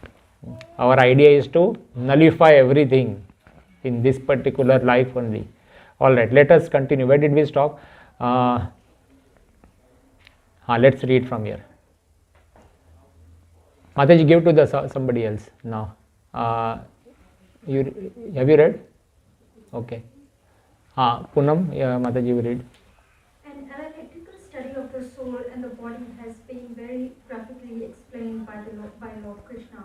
Our idea is to nullify everything in this particular life only. Alright, let us continue. Where did we stop? Let's read from here. Mataji, give to the somebody else now. Have you read? Okay. Poonam, Mataji, you read. An analytical study of the soul and the body has been very graphically explained by Lord Krishna.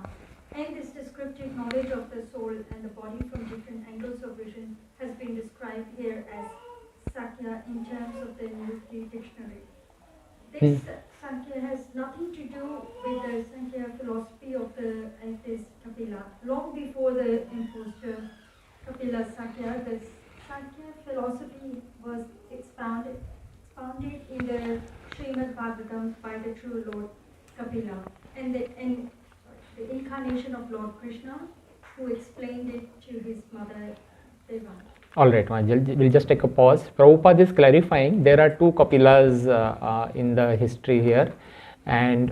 And this descriptive knowledge of the soul and the body from different angles of vision has been described here as Sakya in terms of the Nirukti dictionary. This Sankhya has nothing to do with the Sankhya philosophy of the atheist Kapila. Long before the impostor Kapila Sankhya, the Sankhya philosophy was expounded in the Srimad Bhagavatam by the true Lord Kapila and the incarnation of Lord Krishna, who explained it to his mother Devaki. Alright, we'll just take a pause. Prabhupada is clarifying there are two Kapilas in the history here, and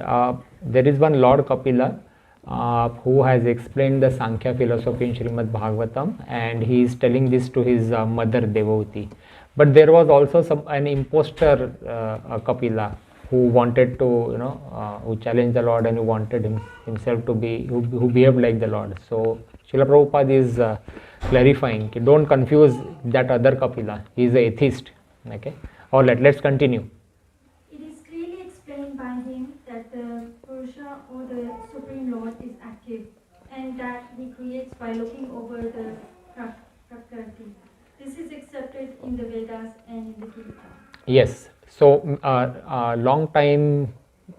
there is one Lord Kapila who has explained the Sankhya philosophy in Srimad Bhagavatam, and he is telling this to his mother Devavati. But there was also an impostor Kapila who wanted to, who challenged the Lord and who wanted himself to be, who behaved like the Lord. So Srila Prabhupada is clarifying, don't confuse that other Kapila. He is an atheist. Okay. Alright, let's continue. It is clearly explained by him that the Purusha or the Supreme Lord is active and that he creates by looking over the Prakriti. This is accepted in the Vedas and in the Gita. Yes. So long time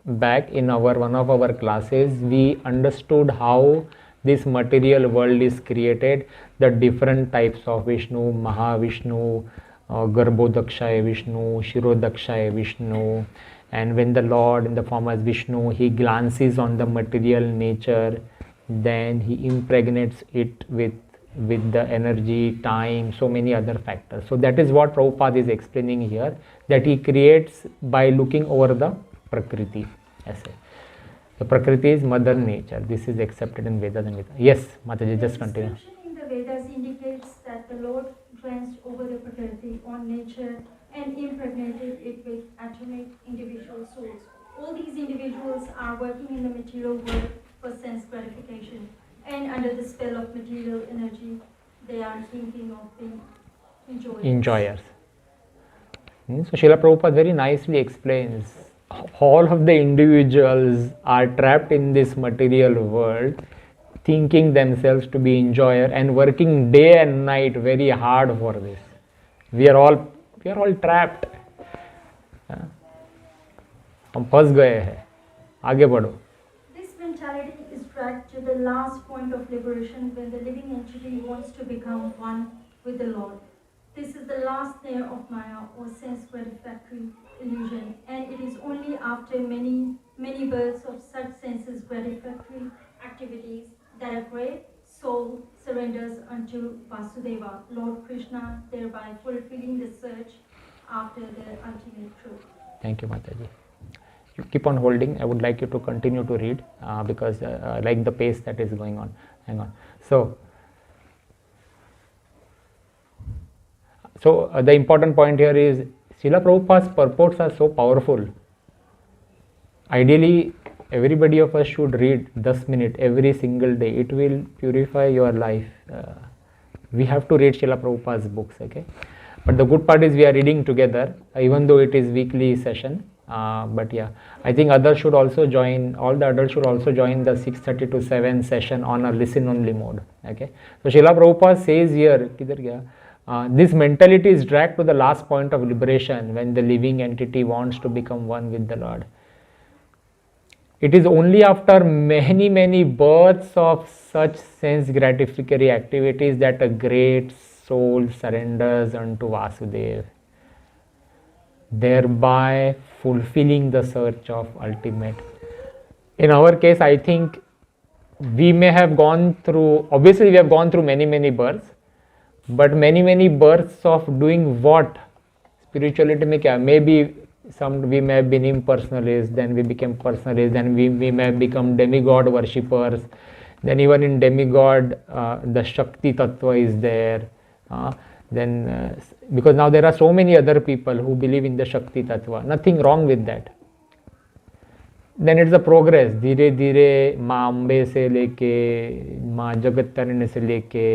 back in one of our classes, we understood how this material world is created, the different types of Vishnu, Mahavishnu, Garbhodakshaya Vishnu, Shirodakshaya Vishnu, and when the Lord in the form as Vishnu, he glances on the material nature, then he impregnates it with the energy, time, so many other factors. So that is what Prabhupada is explaining here, that he creates by looking over the Prakriti. The Prakriti is mother nature. This is accepted in Vedas and Gita. Yes, Mataji, just continue. The description in the Vedas indicates that the Lord glanced over the Prakriti on nature and impregnated it with atomic individual souls. All these individuals are working in the material world for sense gratification, and under the spell of material energy, they are thinking of being enjoyers. So Srila Prabhupada very nicely explains, all of the individuals are trapped in this material world, thinking themselves to be enjoyer and working day and night very hard for this. We are all trapped. हम फंस गए हैं, आगे बढ़ो. This mentality is dragged to the last point of liberation when the living entity wants to become one with the Lord. This is the last layer of Maya or sense gratificatory illusion, and it is only after many births of such senses gratificatory activities that a great soul surrenders unto Vasudeva, Lord Krishna, thereby fulfilling the search after the ultimate truth. Thank you, Mataji. You keep on holding. I would like you to continue to read because I like the pace that is going on. Hang on. So the important point here is Srila Prabhupada's purports are so powerful. Ideally, everybody of us should read 10 minutes every single day. It will purify your life. We have to read Srila Prabhupada's books, okay? But the good part is we are reading together, even though it is weekly session. But yeah, I think others should also join, all the adults should also join the 6:30 to 7 session on a listen only mode, okay? So Srila Prabhupada says here, this mentality is dragged to the last point of liberation when the living entity wants to become one with the Lord. It is only after many births of such sense gratificatory activities that a great soul surrenders unto Vasudeva, thereby fulfilling the search of ultimate. In our case, I think we may have gone through, obviously we have gone through many births, but many births of doing what? Spirituality mein kya? Maybe we may have been impersonalists, then we became personalists, then we may have become demigod worshippers, then even in demigod the Shakti Tattva is there, because now there are so many other people who believe in the Shakti Tattva, nothing wrong with that. Then it's a progress, धीरे धीरे माँ अम्बे से लेके माँ जगत तारिणी से लेके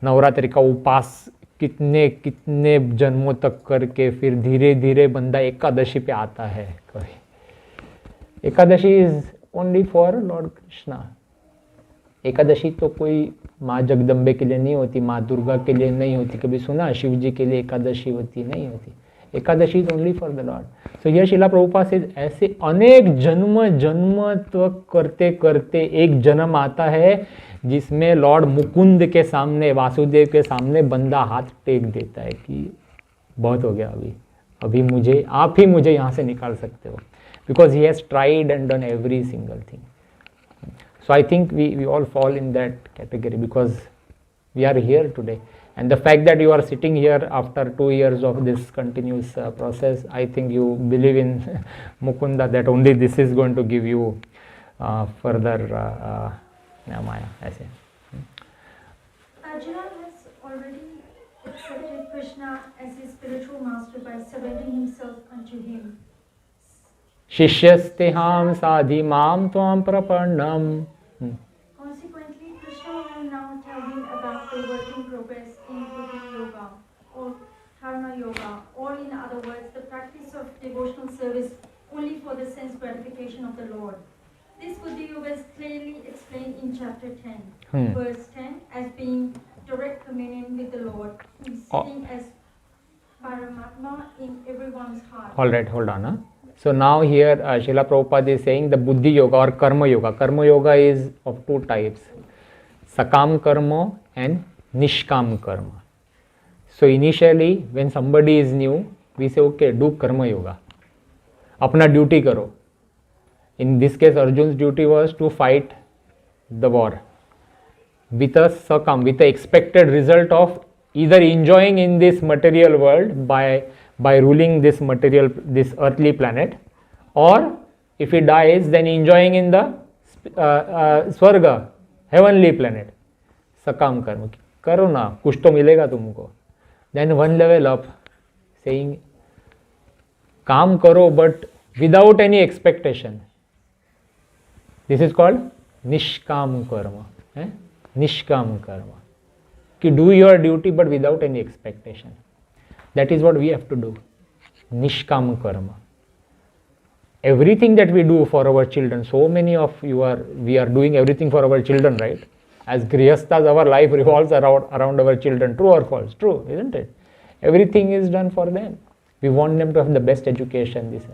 नवरात्रि का उपास कितने कितने जन्मों तक करके फिर धीरे धीरे बंदा एकादशी पे आता है। कभी Ekadashi is only for Lord Krishna. Ekadashi तो कोई माँ जगदम्बे के लिए नहीं होती, माँ दुर्गा के लिए नहीं होती। कभी सुना शिव जी के लिए एकादशी होती? नहीं होती। Ekadashi is only for the lord. So यह शिला प्रभुपाद से ऐसे अनेक जन्म जन्म तक करते करते एक जन्म आता है जिसमें लॉर्ड मुकुंद के सामने, वासुदेव के सामने बंदा हाथ टेक देता है कि बहुत हो गया, अभी मुझे, आप ही मुझे यहाँ से निकाल सकते हो, because he has tried and done every single thing. So I think we all fall in that category because we are here today, and the fact that you are sitting here after 2 years of this continuous process, I think you believe in Mukunda, that only this is going to give you further Maya, I say. Arjuna has already accepted Krishna as his spiritual master by surrendering himself unto him. शिष्यस्तेहाम साधि माम त्वाम प्रपन्नम। Consequently, Krishna will now tell him about the working progress in Buddhi Yoga or Karma Yoga, or in other words, the practice of devotional service only for the sense gratification of the Lord. This Buddhi Yoga is clearly explained in chapter 10, verse 10, as being direct communion with the Lord, who is sitting as Paramatma in everyone's heart. All right, hold on. So now here Srila Prabhupada is saying the Buddhi Yoga or Karma Yoga. Karma Yoga is of 2 types, Sakam Karma and Nishkam Karma. So initially when somebody is new, we say okay, do Karma Yoga, अपना duty करो. In this case Arjun's duty was to fight the war with a sakam, with the expected result of either enjoying in this material world by ruling this earthly planet, or if he dies then enjoying in the swarga, heavenly planet. Sakam karma, करो ना, कुछ तो मिलेगा तुमको. Then one level up, saying काम करो but without any expectation. This is called निष्काम कर्म. निष्काम कर्म, कि do your duty but without any expectation. That is what we have to do. Nishkam karma. Everything that we do for our children, so many of you we are doing everything for our children, right? As Grihasthas, our life revolves around our children. True or false? True, isn't it? Everything is done for them. We want them to have the best education. This.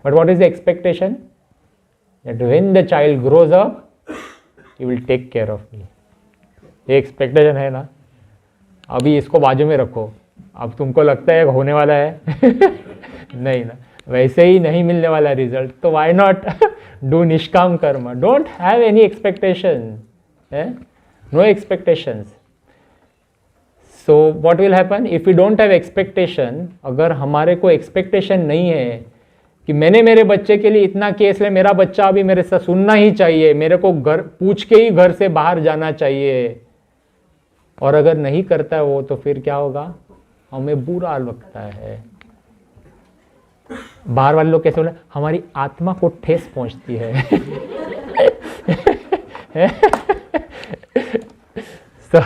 But what is the expectation? That when the child grows up, he will take care of me. ये expectation है ना. अभी इसको बाजू में रखो, अब तुमको लगता है होने वाला है नहीं ना, वैसे ही नहीं मिलने वाला रिजल्ट, तो why not do nishkam karma. Don't have any expectation, no expectations. So what will happen if you don't have expectation. अगर हमारे को एक्सपेक्टेशन नहीं है कि मैंने मेरे बच्चे के लिए इतना केस है, मेरा बच्चा अभी मेरे से सुनना ही चाहिए, मेरे को घर पूछ के ही घर से बाहर जाना चाहिए, और अगर नहीं करता है वो, तो फिर क्या होगा, हमें बुरा लगता है. बाहर वाले लोग कैसे बोले, हमारी आत्मा को ठेस पहुंचती है. So,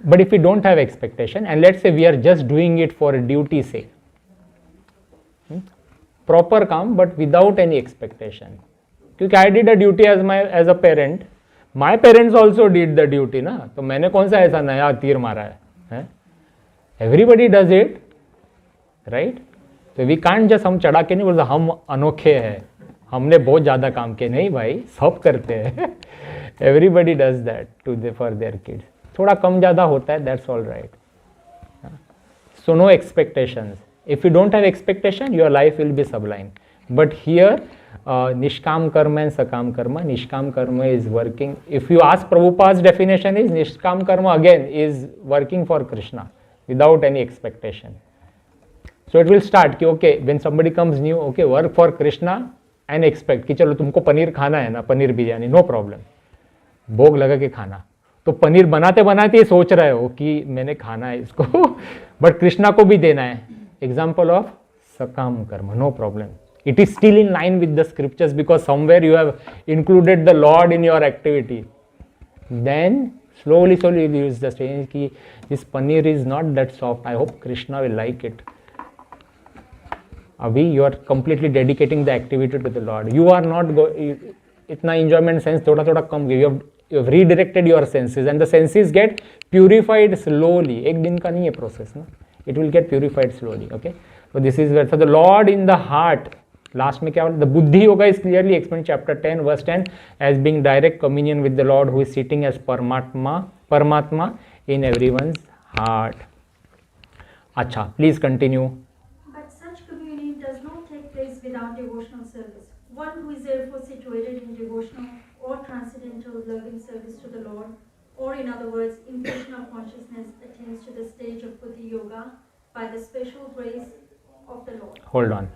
but if we don't have expectation and let's say we are just doing it for duty sake, proper काम but without any expectation, क्योंकि I did a duty as a parent, my parents also did the duty ना, तो मैंने कौन सा ऐसा नया तीर मारा है? Everybody does it, right? So we can't just हम चढ़ा के नहीं बोलते हम अनोखे हैं, हमने बहुत ज़्यादा काम किए. नहीं भाई, सब करते हैं. Everybody does that for their kids. थोड़ा कम ज़्यादा होता है, that's all right. So no expectations. If you don't have expectation, your life will be sublime. But here, Nishkam karma and Sakam karma. Nishkam karma is working. If you ask Prabhupada's definition, is Nishkam karma again is working for Krishna without any expectation. So it will start कि okay, when somebody comes new, okay, work for Krishna and expect कि चलो तुमको पनीर खाना है ना, paneer biryani, no problem, भोग लगा के खाना. तो पनीर बनाते बनाते ये सोच रहे हो कि मैंने खाना है इसको, बट कृष्णा को भी देना है. Example of Sakam karma, no problem. It is still in line with the scriptures because somewhere you have included the Lord in your activity. Then slowly you use the saying ki this paneer is not that soft, I hope Krishna will like it. Abhi you are completely dedicating the activity to the Lord. You are not itna enjoyment sense thoda thoda kam, you have redirected your senses, and the senses get purified slowly. Ek din ka nahi hai process na, it will get purified slowly. Okay, so this is where, so the Lord in the heart, last mein kya, the buddhi yoga is clearly explained chapter 10 verse 10 as being direct communion with the Lord who is sitting as Paramatma in everyone's heart. Acha, please continue. But such communion does not take place without devotional service. One who is therefore situated in devotional or transcendental loving service to the Lord, or in other words, in Krishna consciousness, attains to the stage of Buddhi Yoga by the special grace of the Lord. Hold on.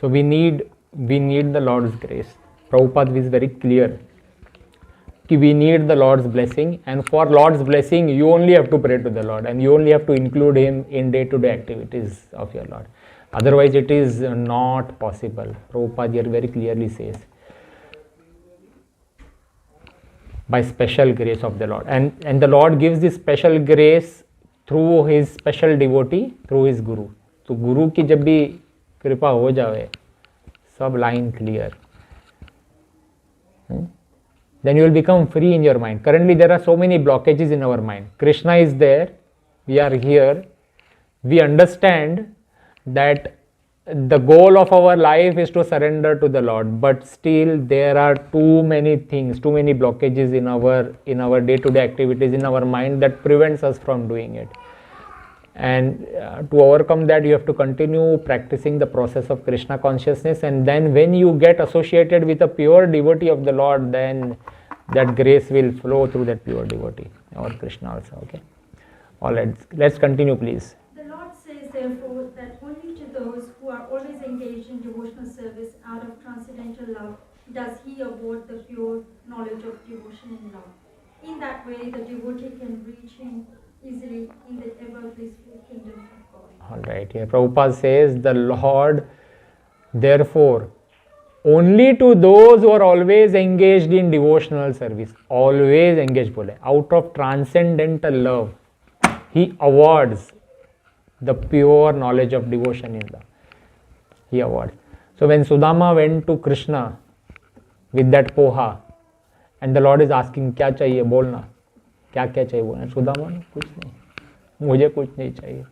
So we need the Lord's grace. Prabhupada is very clear कि we need the Lord's blessing, and for Lord's blessing you only have to pray to the Lord, and you only have to include Him in day-to-day activities of your Lord. Otherwise it is not possible. Prabhupada here very clearly says, by special grace of the Lord, and the Lord gives this special grace through His special devotee, through His Guru. तो गुरु की जब भी कृपा हो जाए, सब line clear, then you will become free in your mind. Currently there are so many blockages in our mind. Krishna is there, we are here, we understand that the goal of our life is to surrender to the Lord, but still there are too many things, too many blockages in our day-to-day activities in our mind that prevents us from doing it. And to overcome that, you have to continue practicing the process of Krishna consciousness, and then when you get associated with a pure devotee of the Lord, then that grace will flow through that pure devotee, or Krishna also. Okay, all right, let's continue please. The Lord says therefore that only to those who are always engaged in devotional service out of transcendental love does He award the pure knowledge of devotion and love. In that way, the devotee can reach Him easily in the ever blissful kingdom of God. All right, here Prabhupada says the Lord therefore only to those who are always engaged in devotional service, always engaged bole, out of transcendental love, He awards the pure knowledge of devotion in love. He awards. So when Sudama went to Krishna with that poha, and the Lord is asking, क्या चाहिए बोलना, क्या क्या चाहिए बोलना, सुदामा ने कुछ नहीं, मुझे कुछ नहीं चाहिए.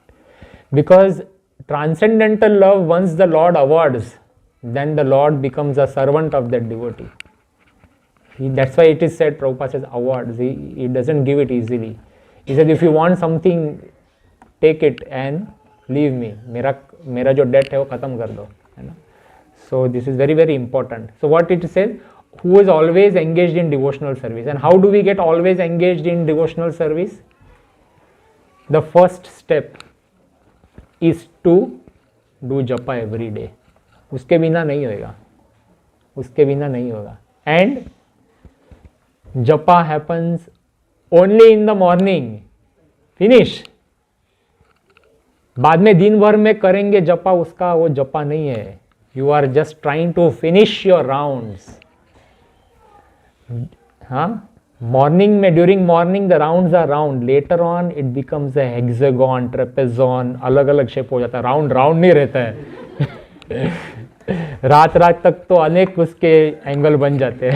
Because transcendental love, once the Lord awards, then the Lord becomes a servant of that devotee. That's why it is said, Prabhupada says awards, he doesn't give it easily. He said, if you want something, take it and leave me. मेरा जो debt है वो खत्म कर दो, है ना. So this is very very important. So what it says, who is always engaged in devotional service. And how do we get always engaged in devotional service? The first step is to do japa every day. उसके बिना नहीं होगा, उसके बिना नहीं होगा. And japa happens only in the morning. Finish. बाद में दिन भर में करेंगे जपा, उसका वो जपा नहीं है. You are just trying to finish your rounds. हाँ, मॉर्निंग में, during morning the rounds are round, later on it becomes a hexagon, trapezoid, अलग अलग शेप हो जाता है. राउंड राउंड नहीं रहता है. रात रात तक तो अनेक उसके एंगल बन जाते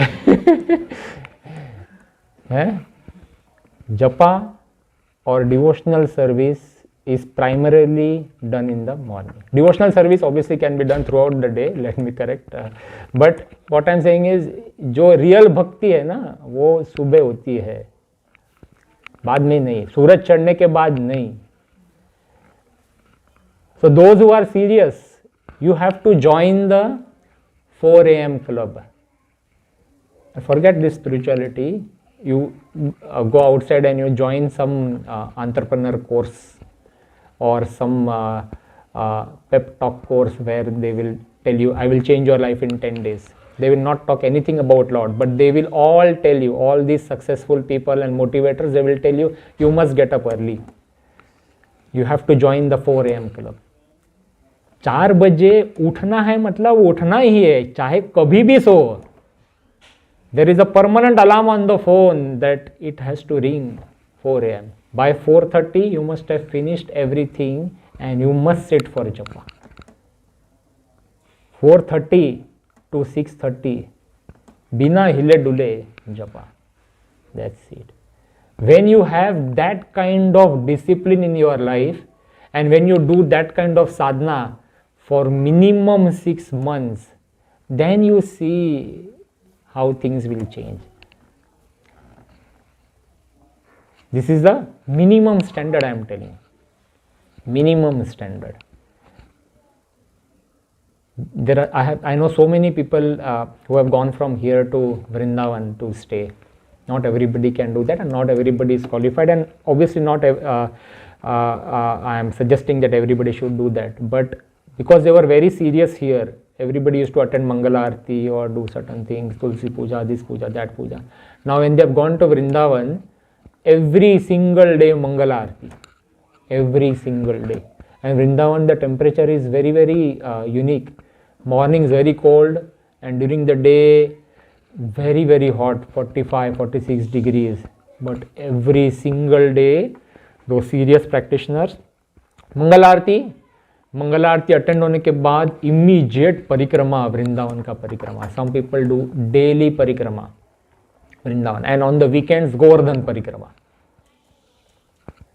हैं. जपा और devotional service is primarily done in the morning. Devotional service obviously can be done throughout the day, let me correct, but what I am saying is जो real भक्ति है ना वो सुबह होती है, बाद में नहीं, सूरज चढ़ने के बाद नहीं. So those who are serious, you have to join the 4 AM club. Forget this spirituality, you go outside and you join some entrepreneur course or some pep talk course where they will tell you, I will change your life in 10 days. They will not talk anything about Lord, but they will all tell you, all these successful people and motivators, they will tell you, you must get up early. You have to join the 4 AM club. 4 बजे उठना है, मतलब उठना ही है, चाहे कभी भी सो. There is a permanent alarm on the phone that it has to ring 4 a.m. By 4:30 you must have finished everything and you must sit for japa. 4:30 to 6:30 bina hile dule japa. That's it. When you have that kind of discipline in your life and when you do that kind of sadhana for minimum 6 months, then you see how things will change. This is the minimum standard I am telling. Minimum standard. I know so many people who have gone from here to Vrindavan to stay. Not everybody can do that, and not everybody is qualified, and obviously not I am suggesting that everybody should do that, but because they were very serious here, everybody used to attend Mangala Aarti or do certain things, Tulsi Puja, this Puja, that Puja. Now when they have gone to Vrindavan, every single day Mangala Aarti, every single day. And Vrindavan, the temperature is very, very unique. Morning is very cold and during the day very, very hot, 45, 46 degrees. But every single day, those serious practitioners, Mangala Aarti attend होने के बाद immediate परिक्रमा, वृंदावन का परिक्रमा. Some people do daily परिक्रमा Vrindavan, and on the weekends Govardhan परिक्रमा.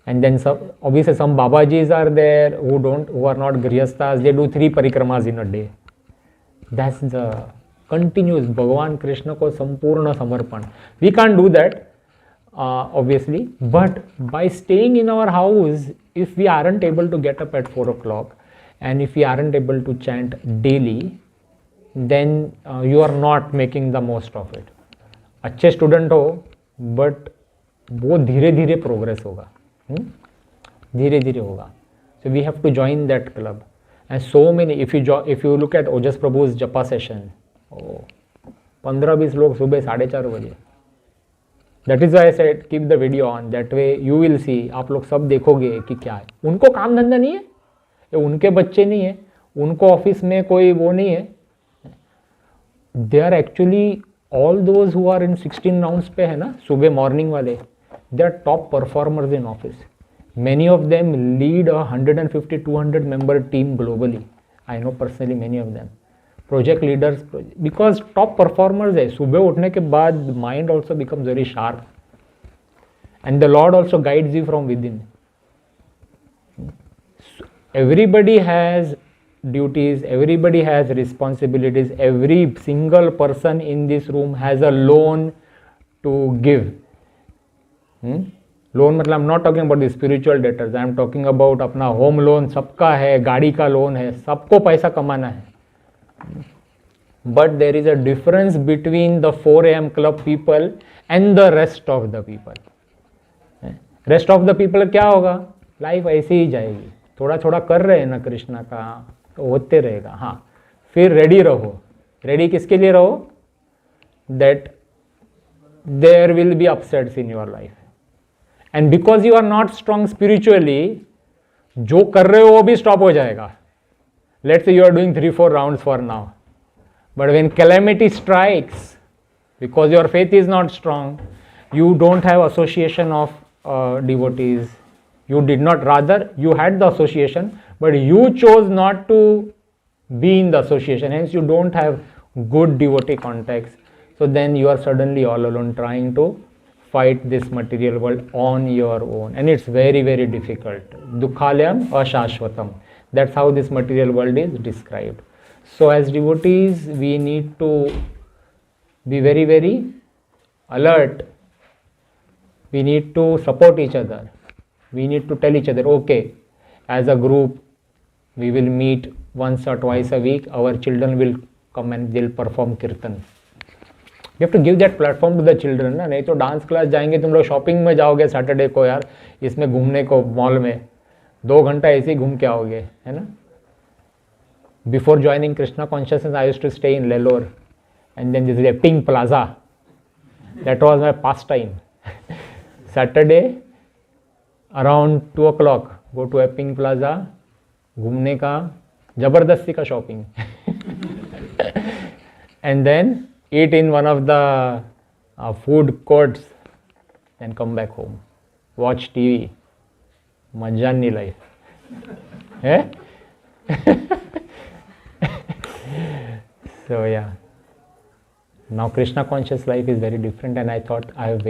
And then obviously some Babajis are there who are not Grihasthas, they do 3 परिक्रमाs in a day. That's the continuous Bhagavan Krishna ko sampurna samarpan. We can't do that obviously, but by staying in our house, if we aren't able to get up at 4 o'clock and if we aren't able to chant daily, then you are not making the most of it. अच्छे student हो but वो धीरे धीरे progress होगा, धीरे धीरे होगा. So we have to join that club. And so many, if you look at Ojas Prabhu's japa session, 15-20 लोग सुबह 4:30 बजे. That is why I said keep the video on. That way you will see, आप लोग सब देखोगे कि क्या है. उनको काम धंधा नहीं है, ये उनके बच्चे नहीं है, उनको ऑफिस में कोई वो नहीं है. They are actually all those who are in 16 rounds पे है ना, सुबह मॉर्निंग वाले, they are top performers in office. Many of them lead a 150-200 member team globally. I know personally many of them. Project leaders, because top performers है. सुबह उठने के बाद mind also becomes very sharp, and the Lord also guides you from within. So everybody has duties, everybody has responsibilities. Every single person in this room has a loan to give. Loan मतलब I am not talking about the spiritual debtors, I am talking about अपना home loan सबका है, गाड़ी का loan है, सबको पैसा कमाना है. But there is a difference between the 4 AM club people and the rest of the people. Rest of the people क्या होगा, लाइफ ऐसे ही जाएगी, थोड़ा थोड़ा कर रहे हैं ना कृष्णा का तो होते रहेगा. हाँ, फिर रेडी रहो. रेडी किसके लिए रहो, that there will be upsets in your life. And because you are not strong spiritually, जो कर रहे हो वो भी stop हो जाएगा. Let's say you are doing 3-4 rounds for now, but when calamity strikes, because your faith is not strong, you don't have association of devotees. You did not, rather you had the association, but you chose not to be in the association. Hence you don't have good devotee contacts. So then you are suddenly all alone trying to fight this material world on your own, and it's very, very difficult. Dukhalayam ashashvatam. That's how this material world is described. So as devotees, we need to be very, very alert. We need to support each other. We need to tell each other, okay, as a group, we will meet once or twice a week. Our children will come and they'll perform kirtan. You have to give that platform to the children ना. नहीं तो dance class जाएंगे तुम लोग, shopping में जाओगे Saturday को यार, इसमें घूमने को मॉल में 2 घंटा ऐसे ही घूम के आओगे, है ना. Before joining Krishna consciousness I used to stay in लेलोर, and then this is Pink Plaza. That was my pastime. Saturday around 2 o'clock go to a Pink Plaza, घूमने का, जबरदस्ती का shopping, and then eat in one of the food courts, then come back home, watch TV, Majani life. Eh? So yeah, now Krishna conscious life is very different, and I thought I have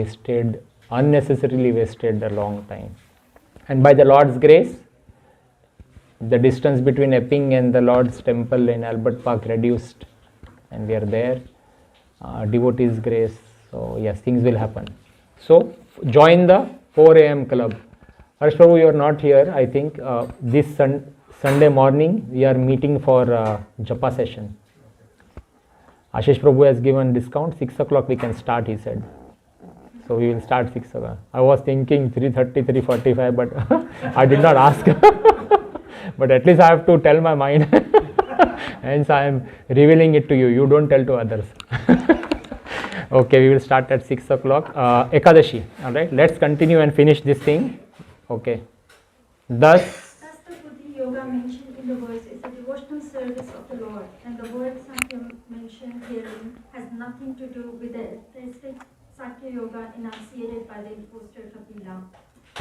unnecessarily wasted a long time. And by the Lord's grace, the distance between Epping and the Lord's temple in Albert Park reduced, and we are there. Devotees' grace. So yes, things will happen. So join the 4 a.m. club. Harsh Prabhu, you are not here. I think this Sunday morning we are meeting for Japa session. Ashish Prabhu has given discount. 6 o'clock we can start, he said. So we will start 6 o'clock. I was thinking 3:30, 3:45, but I did not ask. But at least I have to tell my mind. Hence I am revealing it to you. You don't tell to others. Okay, we will start at 6 o'clock. Ekadashi. Alright, let's continue and finish this thing. Okay. Thus the Buddhi Yoga mentioned in the verse is a devotional service of the Lord, and the word Sankhya mentioned herein has nothing to do with the atheistic Sankhya Yoga enunciated by the impostor Kapila.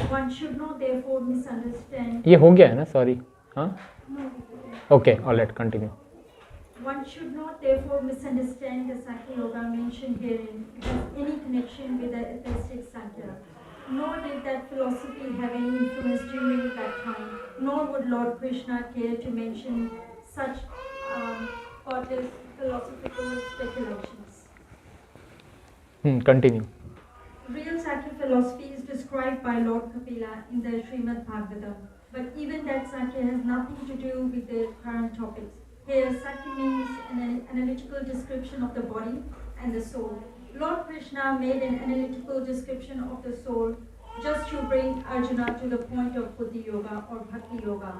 One should not therefore misunderstand. ये हो गया है ना? Sorry. हाँ? No, Okay, alright, continue. one should not therefore misunderstand the Sankhya Yoga mentioned herein has any connection with the atheistic Sankhya. Nor did that philosophy have any influence during that time, nor would Lord Krishna care to mention such godless philosophical speculations. Continue. Real Sakya philosophy is described by Lord Kapila in the Srimad Bhagavatam, but even that Sakya has nothing to do with the current topics. Here, Sakya means an analytical description of the body and the soul. Lord Krishna made an analytical description of the soul just to bring Arjuna to the point of Buddhi Yoga or Bhakti Yoga.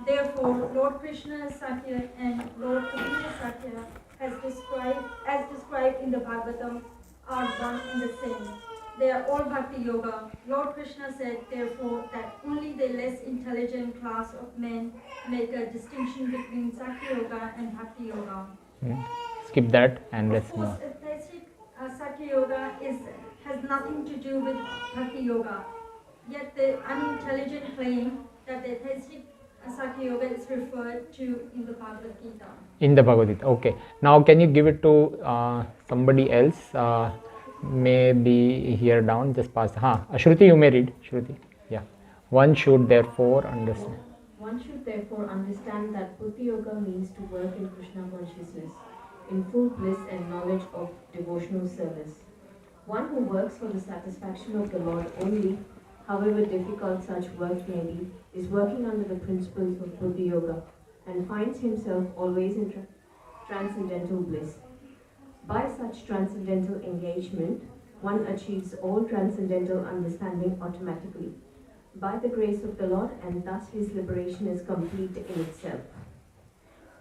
Therefore, Lord Krishna's Sakya and Lord Kapila's Sakya as described in the Bhagavatam are one and the same. They are all Bhakti Yoga. Lord Krishna said, therefore, that only the less intelligent class of men make a distinction between Sakya Yoga and Bhakti Yoga. Skip that and let's Of move. course, atheistic Sakya Yoga has nothing to do with Bhakti Yoga. Yet the unintelligent claim that the atheistic Sakya Yoga is referred to in the Bhagavad Gita. In the Bhagavad Gita. Okay. Now can you give it to somebody else? Maybe here down, just pass. Shruti, you may read. Shruti. Yeah. One should therefore understand. One should therefore understand that Buddhi Yoga means to work in Krishna consciousness, in full bliss and knowledge of devotional service. One who works for the satisfaction of the Lord only, however difficult such work may be, is working under the principles of Buddhi Yoga and finds himself always in transcendental bliss. By such transcendental engagement, one achieves all transcendental understanding automatically, by the grace of the Lord, and thus his liberation is complete in itself,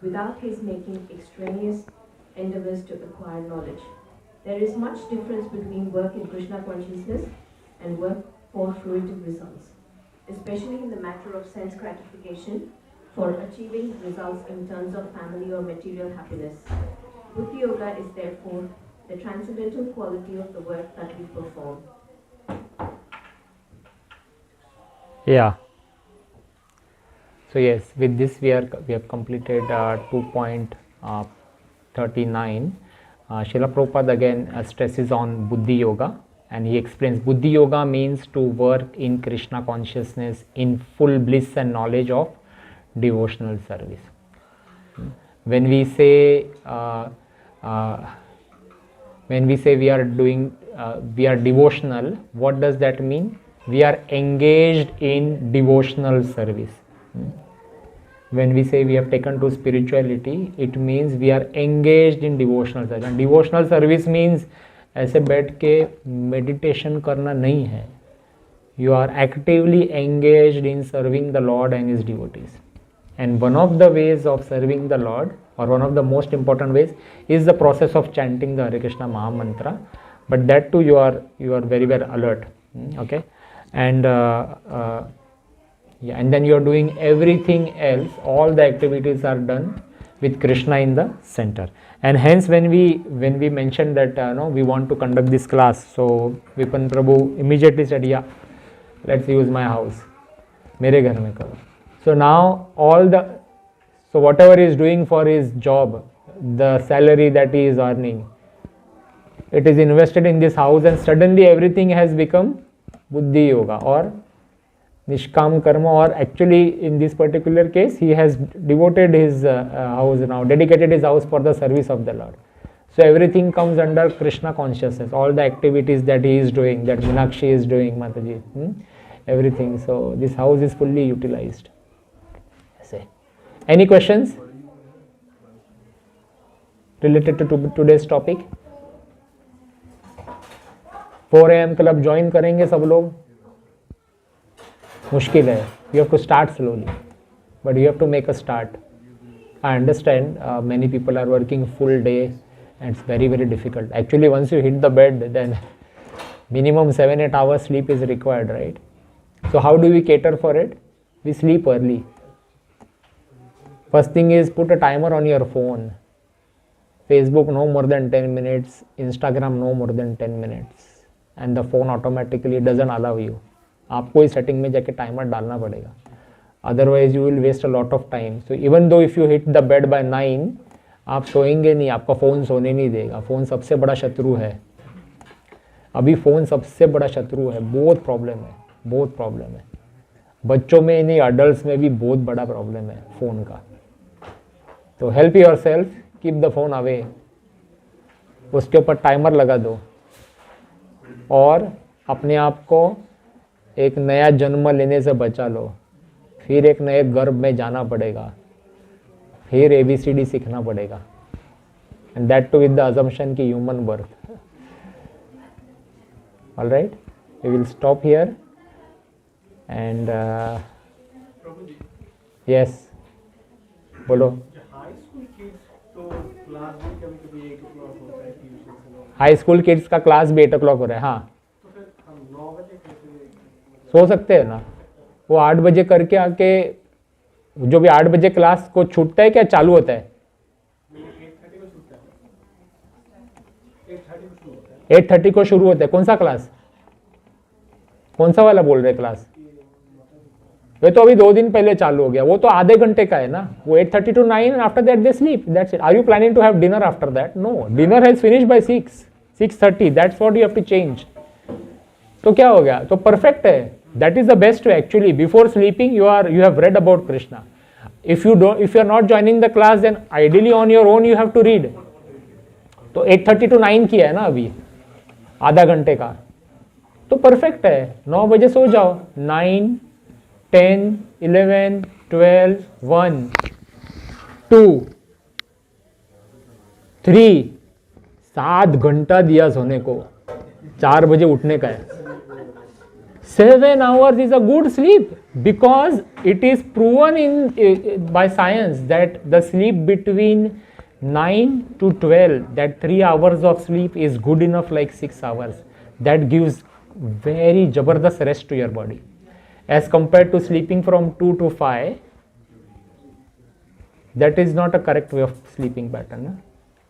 without his making extraneous endeavors to acquire knowledge. There is much difference between work in Krishna consciousness and work for fruitive results, especially in the matter of sense gratification, for achieving results in terms of family or material happiness. Buddhi Yoga is therefore the transcendental quality of the work that we perform. Yeah. So yes, with this we have completed 2.39. Srila Prabhupada again stresses on Buddhi Yoga, and he explains Buddhi Yoga means to work in Krishna consciousness in full bliss and knowledge of devotional service. When we say we are devotional, what does that mean? We are engaged in devotional service. When we say we have taken to spirituality, it means we are engaged in devotional service. And devotional service means ऐसे बैठ के meditation करना नहीं है. You are actively engaged in serving the Lord and His devotees. And one of the ways of serving the Lord, or one of the most important ways, is the process of chanting the Hare Krishna Maha Mantra. But that too you are very well alert. Okay, and and then you are doing everything else. All the activities are done with Krishna in the center. And hence when we mentioned that no, we want to conduct this class, so Vipan Prabhu immediately said, yeah, let's use my house, mere ghar mein karo. So now so whatever he is doing for his job, the salary that he is earning, it is invested in this house, and suddenly everything has become Buddhi Yoga or Nishkam Karma, or actually in this particular case he has devoted his house now, dedicated his house for the service of the Lord. So everything comes under Krishna consciousness, all the activities that he is doing, that Meenakshi is doing, Mataji, everything. So this house is fully utilized. Any questions related to today's topic? 4 AM club join करेंगे सब लोग? मुश्किल है. You have to start slowly, but you have to make a start. I understand many people are working full day and it's very, very difficult. Actually, once you hit the bed, then minimum 7-8 hours sleep is required, right? So how do we cater for it? We sleep early. First thing is, put a timer on your phone. Facebook no more than 10 minutes, Instagram no more than 10 minutes, and the phone automatically doesn't allow you. आपको इस setting में जाके timer डालना पड़ेगा, otherwise you will waste a lot of time. So even though if you hit the bed by 9, आप सोएंगे नहीं, आपका फ़ोन सोने नहीं देगा. फ़ोन सबसे बड़ा शत्रु है. अभी फ़ोन सबसे बड़ा शत्रु है. बहुत प्रॉब्लम है, बहुत प्रॉब्लम है. बच्चों में नहीं, अडल्ट में भी बहुत बड़ा प्रॉब्लम है फ़ोन का. तो help your self, keep the phone away. उसके ऊपर टाइमर लगा दो और अपने आप को एक नया जन्म लेने से बचा लो. फिर एक नए गर्भ में जाना पड़ेगा, फिर ABCD सीखना पड़ेगा, and that too with the assumption की human birth. All right, we will stop here and yes, बोलो. हाई स्कूल किड्स का क्लास भी 8 o'clock हो रहा है. हाँ, सो सकते हैं ना. वो 8 बजे करके आके, जो भी 8 बजे क्लास को छूटता है क्या चालू होता है? 8:30 को शुरू होता है. कौन सा क्लास, कौन सा वाला बोल रहे क्लास? वे तो अभी 2 दिन पहले चालू हो गया. वो तो आधे घंटे का है ना. वो 8:30 to 9 and after that they sleep. That's it. Are you planning to have dinner after that? No. Dinner has finished by 6:30. That's what you have to change. तो क्या हो गया? तो perfect है. That is the best way actually. Before sleeping you have read about Krishna. If you are not joining the class, then ideally on your own you have to read. तो 8:30 to 9 किया है ना अभी, आधा घंटे का. तो परफेक्ट है. 9 बजे सो जाओ. 9, 10, 11, 12, 1, 2, 3, 7 घंटा दिया सोने को. 4 बजे उठने का है. 7 hours is a good sleep, because it is proven by science that the sleep between 9 to 12, that 3 hours of sleep is good enough, like 6 hours. That gives very jabardast rest to your body. As compared to sleeping from 2 to 5, that is not a correct way of sleeping pattern.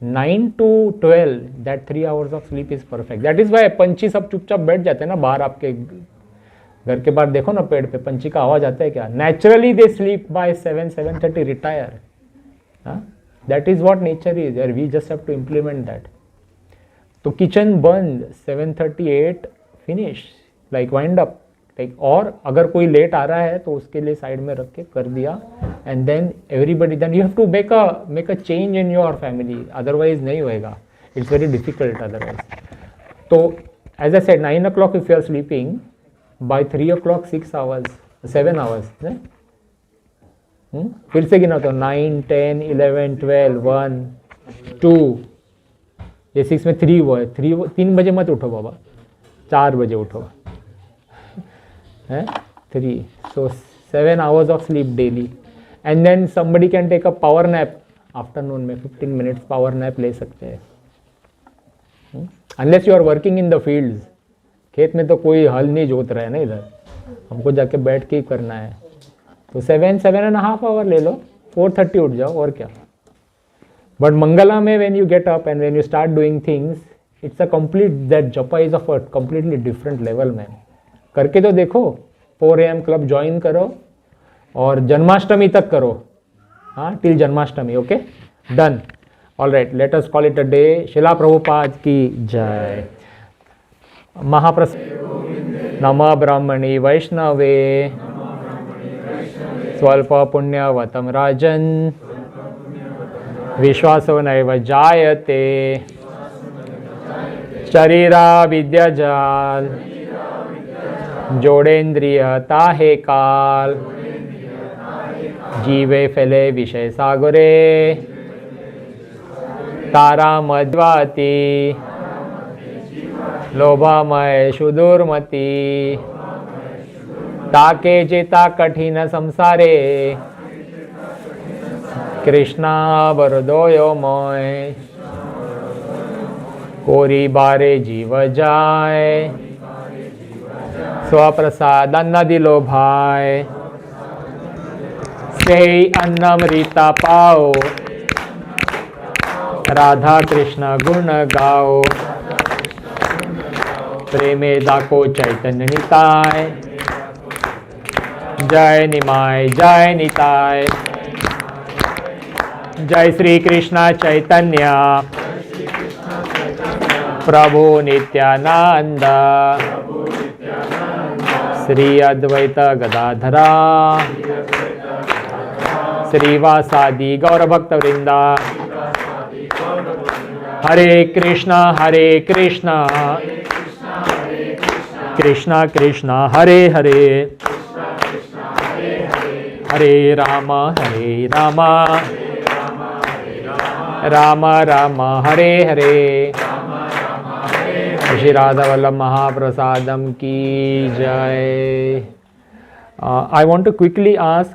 9 to 12, that 3 hours of sleep is perfect. That is why पंछी सब चुपचाप बैठ जाते हैं ना बाहर. आपके घर के बाहर देखो ना, पेड़ पे पंछी का आवाज आता है क्या? Naturally they sleep by 7:30 retire. That is what nature is, and we just have to implement that. तो किचन बंद, 7:38 finish, like wind up. और अगर कोई लेट आ रहा है तो उसके लिए साइड में रख के कर दिया, and then everybody, then you have to make a change in your family. Otherwise नहीं होएगा. It's very difficult otherwise. तो as I said, 9 o'clock if you are sleeping, by 3 o'clock 6 hours, 7 hours. फिर से गिना तो 9, 10, 11, 12, 1, 2, ये 6 में 3 हुआ है. 3 बजे मत उठो बाबा, 4 बजे उठो. 3, so 7 hours of sleep daily, and then somebody can take a power nap afternoon में 15 minutes power nap ले सकते हैं. Unless you are working in the fields, खेत में तो कोई हल नहीं जोत रहा है ना इधर, हमको जाके बैठ के ही करना है. तो 7.5 hours ले लो, 4:30 उठ जाओ, और क्या. But Mangala mein, when you get up and when you start doing things, it's a complete, that japa is of a completely different level, man. करके तो देखो, 4 AM क्लब ज्वाइन करो और जन्माष्टमी तक करो, हाँ, till Janmashtami, okay, done. All right, let us call it a day. शिला प्रभुपाद की जय. महाप्रसाद. नमः ब्राह्मणी वैष्णवे स्वल्प पुण्यवतम राजन विश्वासो नैव जायते शरीरा विद्याजाल जोड़ेन्द्रिय ताहे काल जीवे फैले विषय सागरे तारा मध्वाती लोभामय सुदूरमती ताके चेता कठिन संसारे कृष्णा बरदोयो मोय कोरी बारे जीव जाए स्वप्रसाद अन्न दिलो भाई से अन्नमृता पाओ राधा कृष्ण गुण गाओ प्रेमे दाको चैतन्य निताय जय निमाय जय निताय जय श्री कृष्ण चैतन्य प्रभु नित्यानंद श्री अद्वैत गदाधरा श्रीवासादि गौरभक्त वृंदा हरे कृष्णा कृष्णा कृष्णा हरे हरे हरे राम राम राम हरे हरे. श्री राधा वल्लभ महाप्रसादम की जय. I want to quickly ask